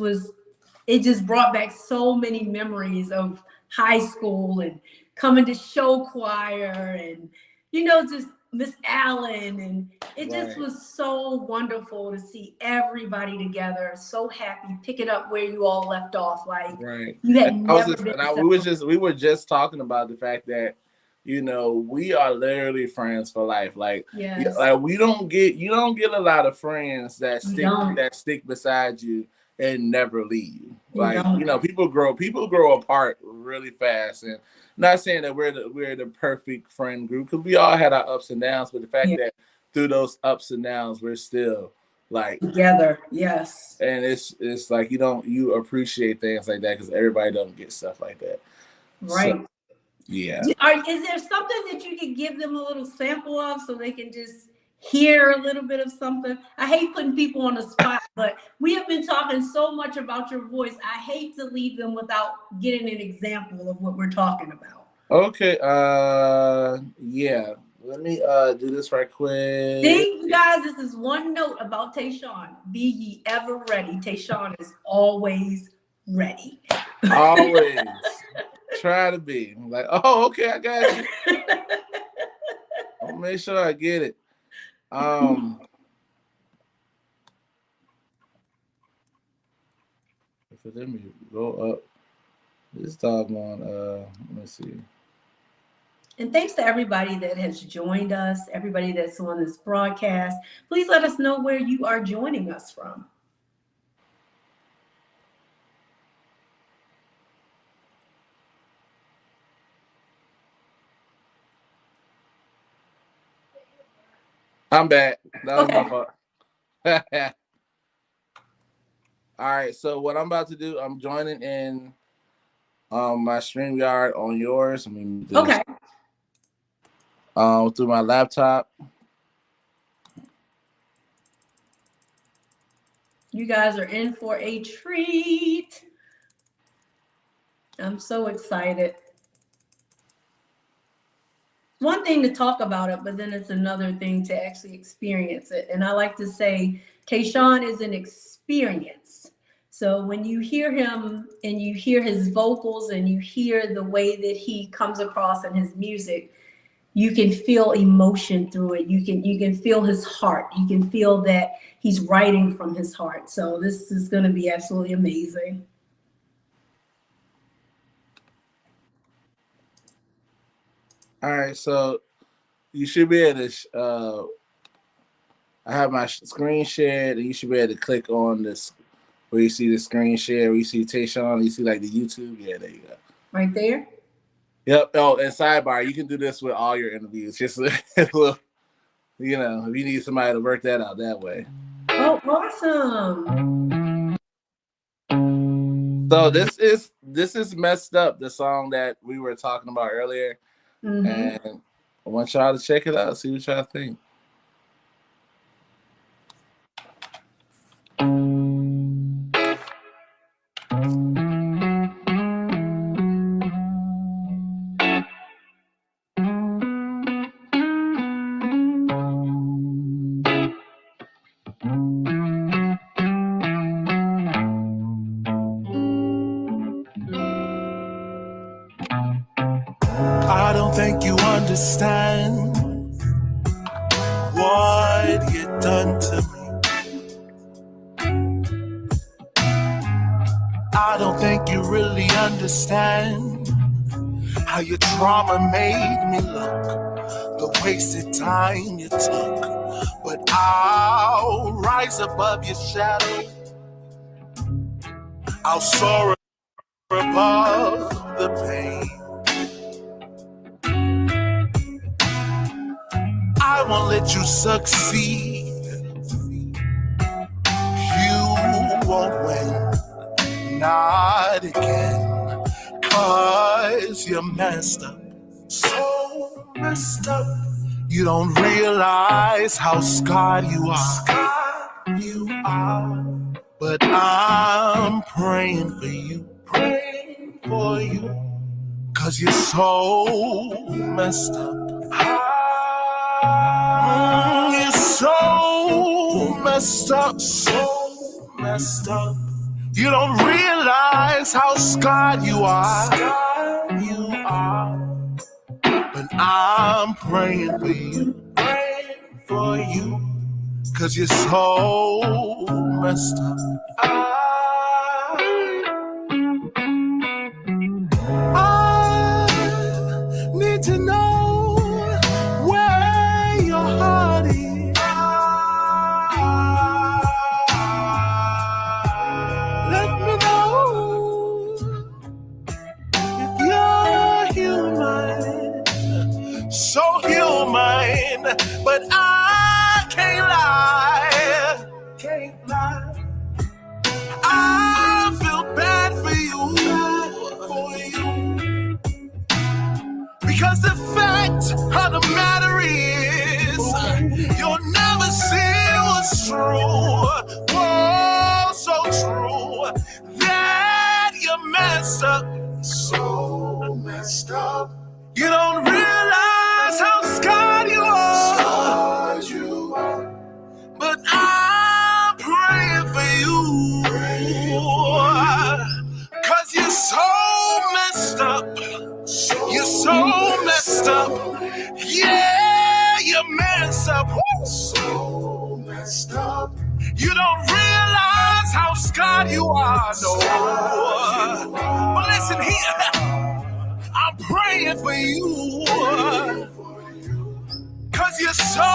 brought back so many memories of high school and coming to show choir and, you know, just Miss Allen. And it just was so wonderful to see everybody together, so happy, picking up where you all left off. Like, you had we were just talking about the fact that, you know, we are literally friends for life. Like, like you don't get a lot of friends that stick beside you and never leave. Like, you know, people grow apart really fast. And not saying that we're the perfect friend group, because we all had our ups and downs, but the fact that through those ups and downs we're still like together. Yes. And it's like you appreciate things like that because everybody don't get stuff like that. Right. So, yeah. Is there something that you could give them a little sample of so they can just hear a little bit of something? I hate putting people on the spot, but we have been talking so much about your voice. I hate to leave them without getting an example of what we're talking about. Okay. Yeah. Let me do this right quick. See, you guys, this is one note about Taesean. Be ye ever ready. Taesean is always ready. Always. Try to be. I'm like, oh, okay, I got you. I'll make sure I get it. Let me go up this doggone. Let me see. And thanks to everybody that has joined us, everybody that's on this broadcast. Please let us know where you are joining us from. I'm back. That was my fault. All right, so what I'm about to do, I'm joining in my StreamYard on yours. I mean, through my laptop. You guys are in for a treat. I'm so excited. One thing to talk about it, but then it's another thing to actually experience it. And I like to say, Taesean is an experience. So when you hear him and you hear his vocals and you hear the way that he comes across in his music, you can feel emotion through it. You can feel his heart. You can feel that he's writing from his heart. So this is going to be absolutely amazing. All right, so you should be able to. I have my screen shared, and you should be able to click on this where you see the screen share. Where you see Taesean, you see like the YouTube. Yeah, there you go. Right there. Yep. Oh, and sidebar, you can do this with all your interviews. Just you know, if you need somebody to work that out that way. Oh, awesome. So this is Messed Up, the song that we were talking about earlier. Mm-hmm. And I want y'all to check it out, see what y'all think. I don't think you understand what you done to me. I don't think you really understand how your trauma made me look, the wasted time you took but I'll rise above your shadow. I'll soar above the pain. I won't let you succeed. You won't win, not again. 'Cause you're messed up, so messed up. You don't realize how scarred you are. But I'm praying for you, 'cause you're so messed up. You're so messed up. You don't realize how scarred you are. But I'm praying for you, 'cause you're so messed up. I need to know where your heart is. Let me know if you're human, so human, but I can't lie. I feel bad for you. Because the fact of the matter is, you'll never see what's true. Oh, so true. That you're messed up. So messed up. You don't realize how scarred you are. But I'm praying for you. 'Cause you're so messed up. You're so messed up. Yeah, you're messed up. Woo. So messed up. You don't realize how scarred you are. No. But listen here. I'm praying for you. 'Cause you're so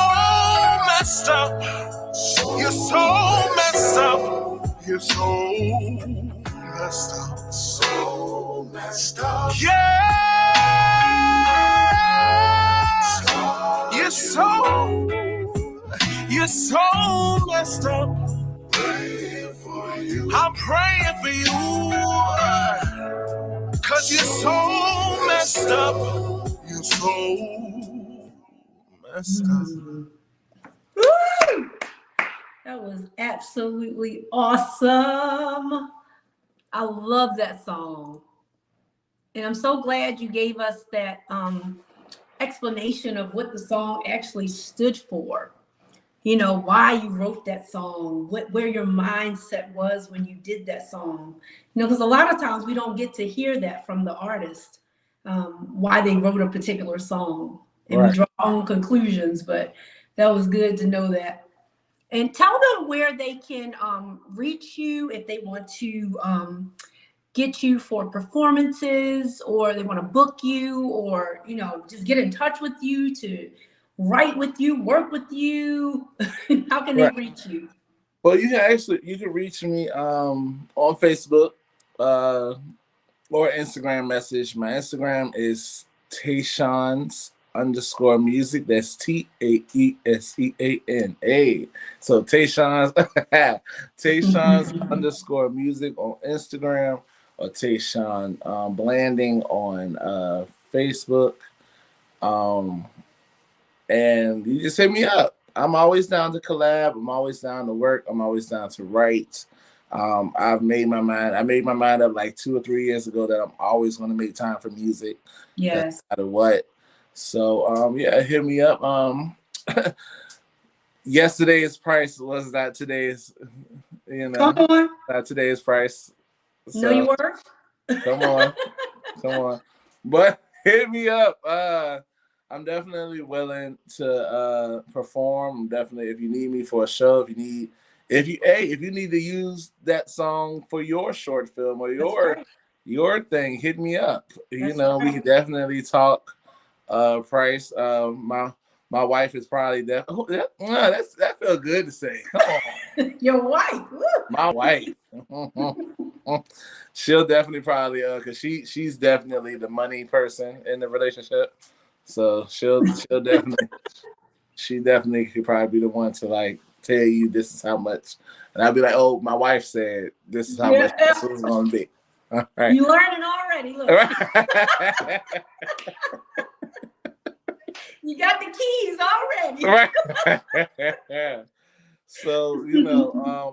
messed up. You're so messed up. You're so messed up. So messed up. Yeah. You're so messed up. I'm praying for you. 'Cause you're so messed up. You're so messed up. Woo! That was absolutely awesome. I love that song. And I'm so glad you gave us that explanation of what the song actually stood for. You know, why you wrote that song, where your mindset was when you did that song. You know, because a lot of times we don't get to hear that from the artist, why they wrote a particular song. And we draw our own conclusions, but that was good to know that. And tell them where they can reach you if they want to get you for performances, or they want to book you, or, you know, just get in touch with you to write with you, work with you. How can they reach you? Well, you can reach me on Facebook or Instagram message. My Instagram is Taesean's_music. That's TAESEAN. So Taesean's_music on Instagram, or Taesean Blanding on Facebook. And you just hit me up. I'm always down to collab. I'm always down to work. I'm always down to write. I've made my mind. I made my mind up like 2 or 3 years ago that I'm always going to make time for music. Yes. No matter what. So yeah, hit me up. Yesterday's price was not today's. You know, come on. Not today's price. So, know your worth. Come on. But hit me up. I'm definitely willing to perform. Definitely, if you need me for a show, if you need to use that song for your short film or your thing, hit me up. We can definitely talk price. My wife is probably that. Oh, that felt good to say. Come on, Your wife. Woo. my wife. She'll definitely probably because she's definitely the money person in the relationship. So she'll definitely she definitely could probably be the one to like tell you this is how much, and I'll be like, oh, my wife said this is how much this is gonna be. All right. You learning already. Look. All right. You got the keys already. Right. So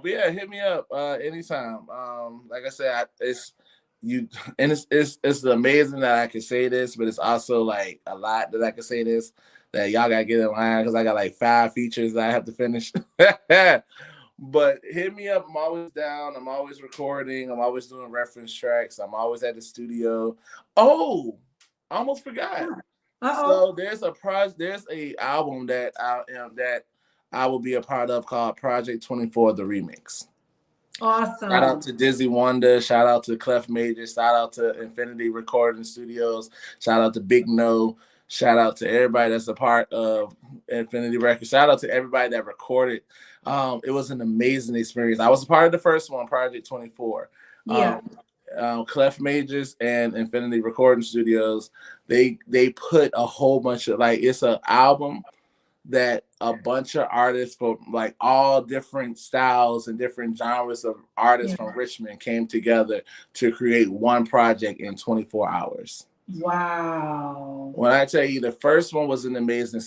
but yeah, hit me up anytime. Like I said, it's you, and it's amazing that I can say this, but it's also like a lot that I can say this that y'all gotta get in line because I got like 5 features that I have to finish. But hit me up. I'm always down. I'm always recording. I'm always doing reference tracks. I'm always at the studio. Oh, I almost forgot. So there's a album that I will be a part of called Project 24, the remix. Awesome. Shout out to Dizzy Wonder. Shout out to Clef Major. Shout out to Infinity Recording Studios. Shout out to Big No. Shout out to everybody that's a part of Infinity Records. Shout out to everybody that recorded. It was an amazing experience. I was a part of the first one, Project 24. Yeah. Clef Majors and Infinity Recording Studios, they put a whole bunch of it's an album that a bunch of artists from like all different styles and different genres of artists from Richmond came together to create one project in 24 hours. Wow. When I tell you the first one was an amazing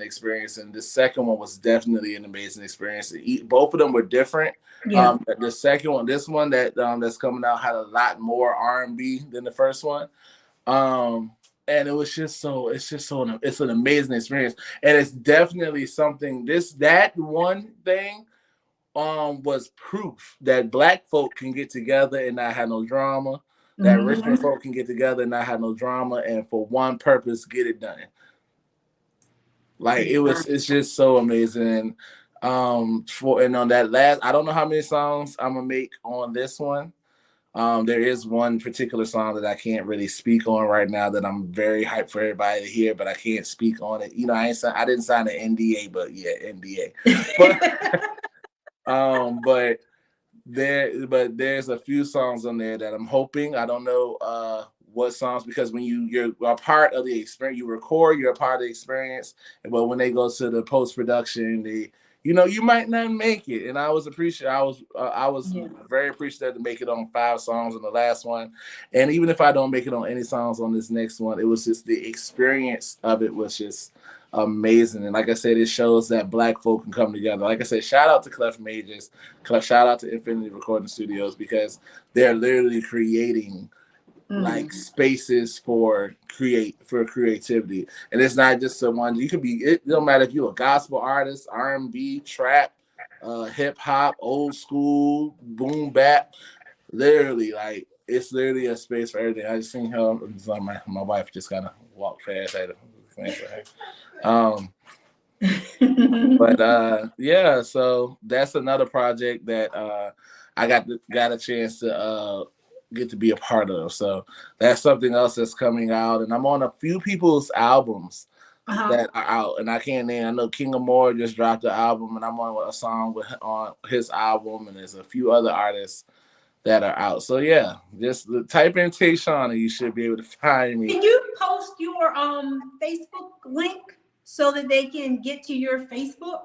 experience, and the second one was definitely an amazing experience. Both of them were different. Yeah. The second one, this one that's coming out had a lot more R&B than the first one. And it's an amazing experience. And it's definitely something, that one thing was proof that Black folk can get together and not have no drama. That Richmond folk can get together and not have no drama, and for one purpose, get it done. Like it's just so amazing. And on that last, I don't know how many songs I'm gonna make on this one. There is one particular song that I can't really speak on right now that I'm very hyped for everybody to hear, but I can't speak on it. I didn't sign an NDA, but yeah, NDA. But there's a few songs on there that I'm hoping. I don't know what songs, because when you're a part of the experience, you record, you're a part of the experience. But when they go to the post production, you might not make it. And I was very appreciative to make it on 5 songs on the last one. And even if I don't make it on any songs on this next one, it was just the experience of it was just amazing. And like I said, it shows that Black folk can come together. Like I said, shout out to Clef Majors, shout out to Infinity Recording Studios, because they're literally creating like spaces for creativity. And it's not just someone, it don't matter if you're a gospel artist, R&B, trap, hip hop, old school, boom bap, literally it's literally a space for everything. I just seen her, my wife just kind of walked fast. I had to for her. Yeah, so that's another project that I got a chance to get to be a part of. So that's something else that's coming out, and I'm on a few people's albums that are out, and I can't name. I know King of More just dropped the album, and I'm on a song on his album, and there's a few other artists that are out. So yeah, just type in Taesean and you should be able to find me. Can you post your Facebook link so that they can get to your Facebook?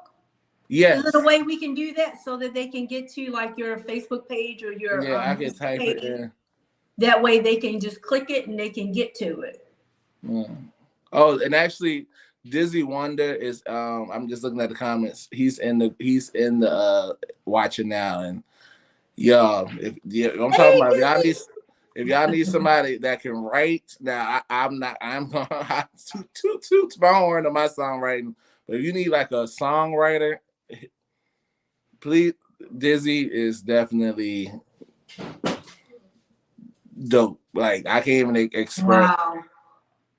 Yes. Is there a way we can do that so that they can get to like your Facebook page or your I can type it in. That way they can just click it and they can get to it. Oh, and actually Dizzy Wonder is I'm just looking at the comments. He's in the watching now, and I'm talking about if y'all need somebody that can write. Now I'm toot my horn on my songwriting, but if you need like a songwriter, please, Dizzy is definitely dope. Like I can't even express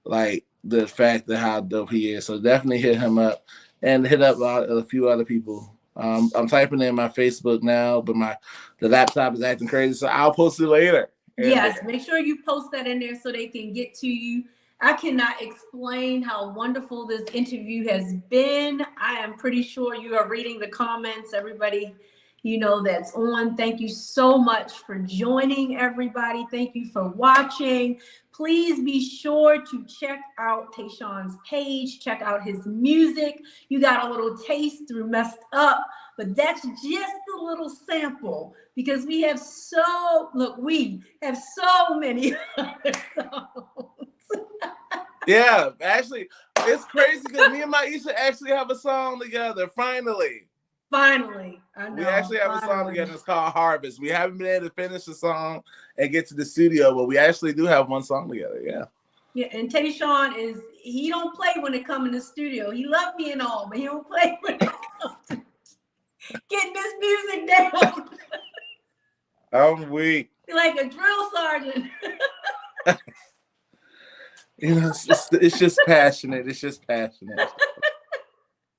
like the fact that how dope he is. So definitely hit him up and hit up a few other people. I'm typing in my Facebook now, but the laptop is acting crazy, so I'll post it later. Yes, make sure you post that in there so they can get to you. I cannot explain how wonderful this interview has been. I am pretty sure you are reading the comments, everybody, that's on. Thank you so much for joining, everybody. Thank you for watching. Please be sure to check out Taesean's page, check out his music. You got a little taste through Messed Up, but that's just a little sample because we have so many other songs. Yeah, actually, it's crazy because me and Maisha actually have a song together, finally. Finally, I know. We actually have a song together. It's called Harvest. We haven't been able to finish the song and get to the studio, but we actually do have one song together. Yeah. Yeah, and Taesean he don't play when it comes in the studio. He loves me and all, but he don't play when it comes to getting this music down. I'm weak. Like a drill sergeant. It's just passionate. It's just passionate.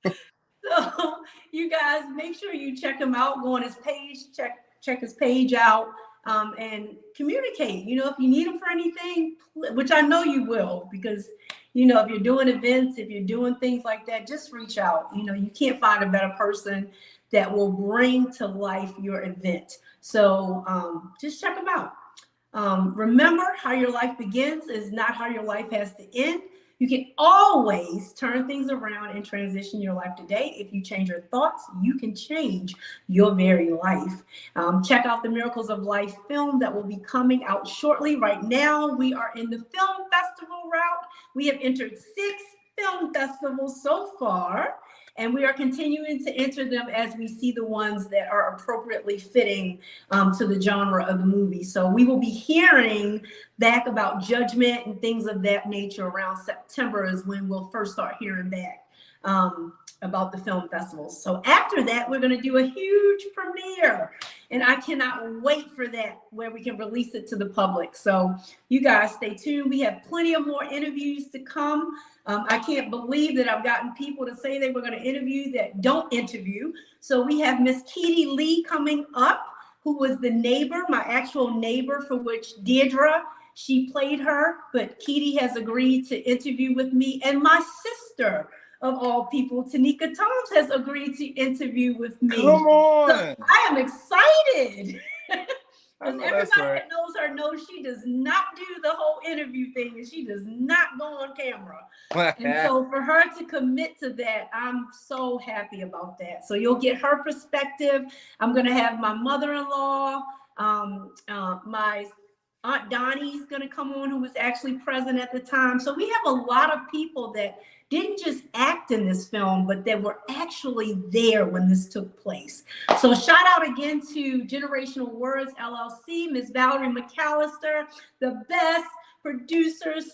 So you guys make sure you check him out. Go on his page, check his page out, and communicate. If you need him for anything, which I know you will, because if you're doing events, if you're doing things like that, just reach out. You can't find a better person that will bring to life your event. So just check him out. Remember, how your life begins is not how your life has to end. You can always turn things around and transition your life today. If you change your thoughts, you can change your very life. Check out the Miracles of Life film that will be coming out shortly. Right now, we are in the film festival route. We have entered 6 film festivals so far, and we are continuing to enter them as we see the ones that are appropriately fitting to the genre of the movie. So we will be hearing back about judgment and things of that nature around September is when we'll first start hearing back about the film festivals. So after that, we're going to do a huge premiere, and I cannot wait for that, where we can release it to the public. So you guys stay tuned. We have plenty of more interviews to come. I can't believe that I've gotten people to say they were going to interview that don't interview. So we have Miss Keedy Lee coming up, who was the neighbor, my actual neighbor, for which Deirdre, she played her, but Keedy has agreed to interview with me. And my sister, of all people, Tanika Toms, has agreed to interview with me. Come on. So I am excited. Because everybody right. that knows her knows she does not do the whole interview thing, and she does not go on camera. And so for her to commit to that, I'm so happy about that. So you'll get her perspective. I'm going to have my mother-in-law, my Aunt Donnie's going to come on, who was actually present at the time. So we have a lot of people that didn't just act in this film, but that were actually there when this took place. So shout out again to Generational Words LLC, Miss Valerie McAllister, the best producer /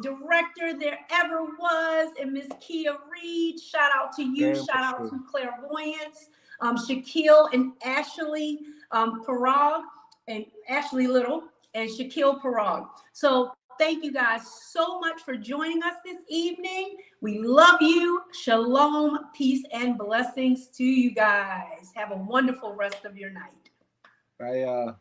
director there ever was, and Miss Kia Reed. Shout out to you. Shout out to Clairvoyance, Shaquille and Ashley Parag, and Ashley Little and Shaquille Parag. So thank you guys so much for joining us this evening. We love you. Shalom, peace, and blessings to you guys. Have a wonderful rest of your night. Bye.